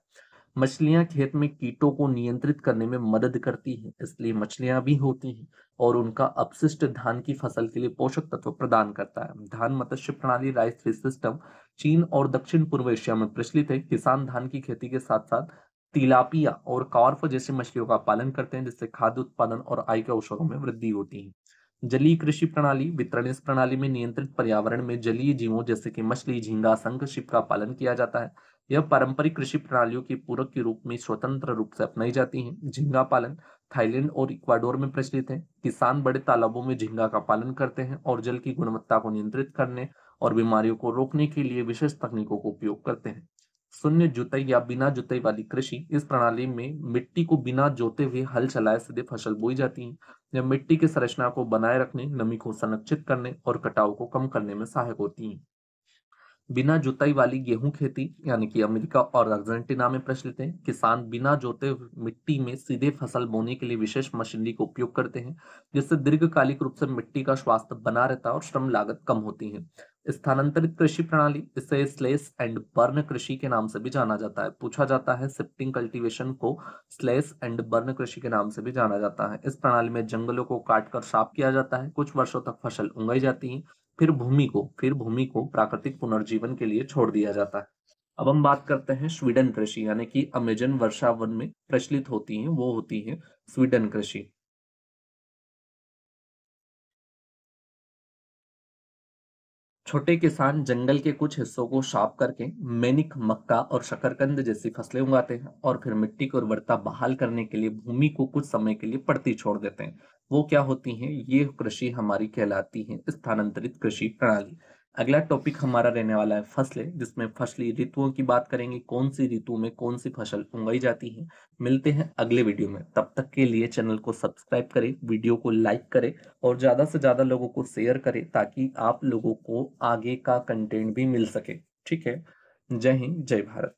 Speaker 1: मछलियां खेत में कीटों को नियंत्रित करने में मदद करती हैं, इसलिए मछलियां भी होती हैं और उनका अपशिष्ट धान की फसल के लिए पोषक तत्व प्रदान करता है। धान मत्स्य प्रणाली राइस फिश सिस्टम चीन और दक्षिण पूर्व एशिया में प्रचलित है। किसान धान की खेती के साथ साथ तिलापिया और कार्प जैसी मछलियों का पालन करते हैं, जिससे खाद्य उत्पादन और आय के अवसरों में वृद्धि होती है। जलीय कृषि प्रणाली वितरण इस प्रणाली में नियंत्रित पर्यावरण में जलीय जीवों जैसे कि मछली, झींगा, शंख, छिप का पालन किया जाता है। यह पारंपरिक कृषि प्रणालियों की पूरक के रूप में स्वतंत्र रूप से अपनाई जाती हैं। झींगा पालन थाईलैंड और इक्वाडोर में प्रचलित है। किसान बड़े तालाबों में झींगा का पालन करते हैं और जल की गुणवत्ता को नियंत्रित करने और बीमारियों को रोकने के लिए विशेष तकनीकों को उपयोग करते हैं। शून्य जुताई या बिना जुताई वाली कृषि, इस प्रणाली में मिट्टी को बिना जोते हुए हल चलाए सीधे फसल बोई जाती है। यह मिट्टी की संरचना को बनाए रखने, नमी को संरक्षित करने और कटाव को कम करने में सहायक होती है। बिना जुताई वाली गेहूं खेती यानी कि अमेरिका और अर्जेंटीना में प्रचलित है। किसान बिना जोते हुए मिट्टी में सीधे फसल बोने के लिए विशेष मशीनरी का उपयोग करते हैं, जिससे दीर्घकालिक रूप से मिट्टी का स्वास्थ्य बना रहता है और श्रम लागत कम होती है। स्थानांतरित कृषि प्रणाली, इसे स्लेश एंड बर्न कृषि के नाम से भी जाना जाता है। पूछा जाता है शिफ्टिंग कल्टीवेशन को स्लेश एंड बर्न कृषि के नाम से भी जाना जाता है। इस प्रणाली में जंगलों को काटकर साफ किया जाता है, कुछ वर्षों तक फसल उगाई जाती है, फिर भूमि को प्राकृतिक पुनर्जीवन के लिए छोड़ दिया जाता है। अब हम बात करते हैं स्वीडन कृषि, यानी कि अमेजन वर्षा वन में प्रचलित होती है, वो होती है स्वीडन कृषि। छोटे किसान जंगल के कुछ हिस्सों को साफ करके मेनिक, मक्का और शकरकंद जैसी फसलें उगाते हैं और फिर मिट्टी की उर्वरता बहाल करने के लिए भूमि को कुछ समय के लिए पड़ती छोड़ देते हैं। वो क्या होती हैं? ये कृषि हमारी कहलाती है स्थानांतरित कृषि प्रणाली। अगला टॉपिक हमारा रहने वाला है फसलें, जिसमें फसली ऋतुओं की बात करेंगे, कौन सी ऋतु में कौन सी फसल उगाई जाती है। मिलते हैं अगले वीडियो में, तब तक के लिए चैनल को सब्सक्राइब करें, वीडियो को लाइक करें और ज़्यादा से ज़्यादा लोगों को शेयर करें, ताकि आप लोगों को आगे का कंटेंट भी मिल सके। ठीक है। जय हिंद, जय भारत।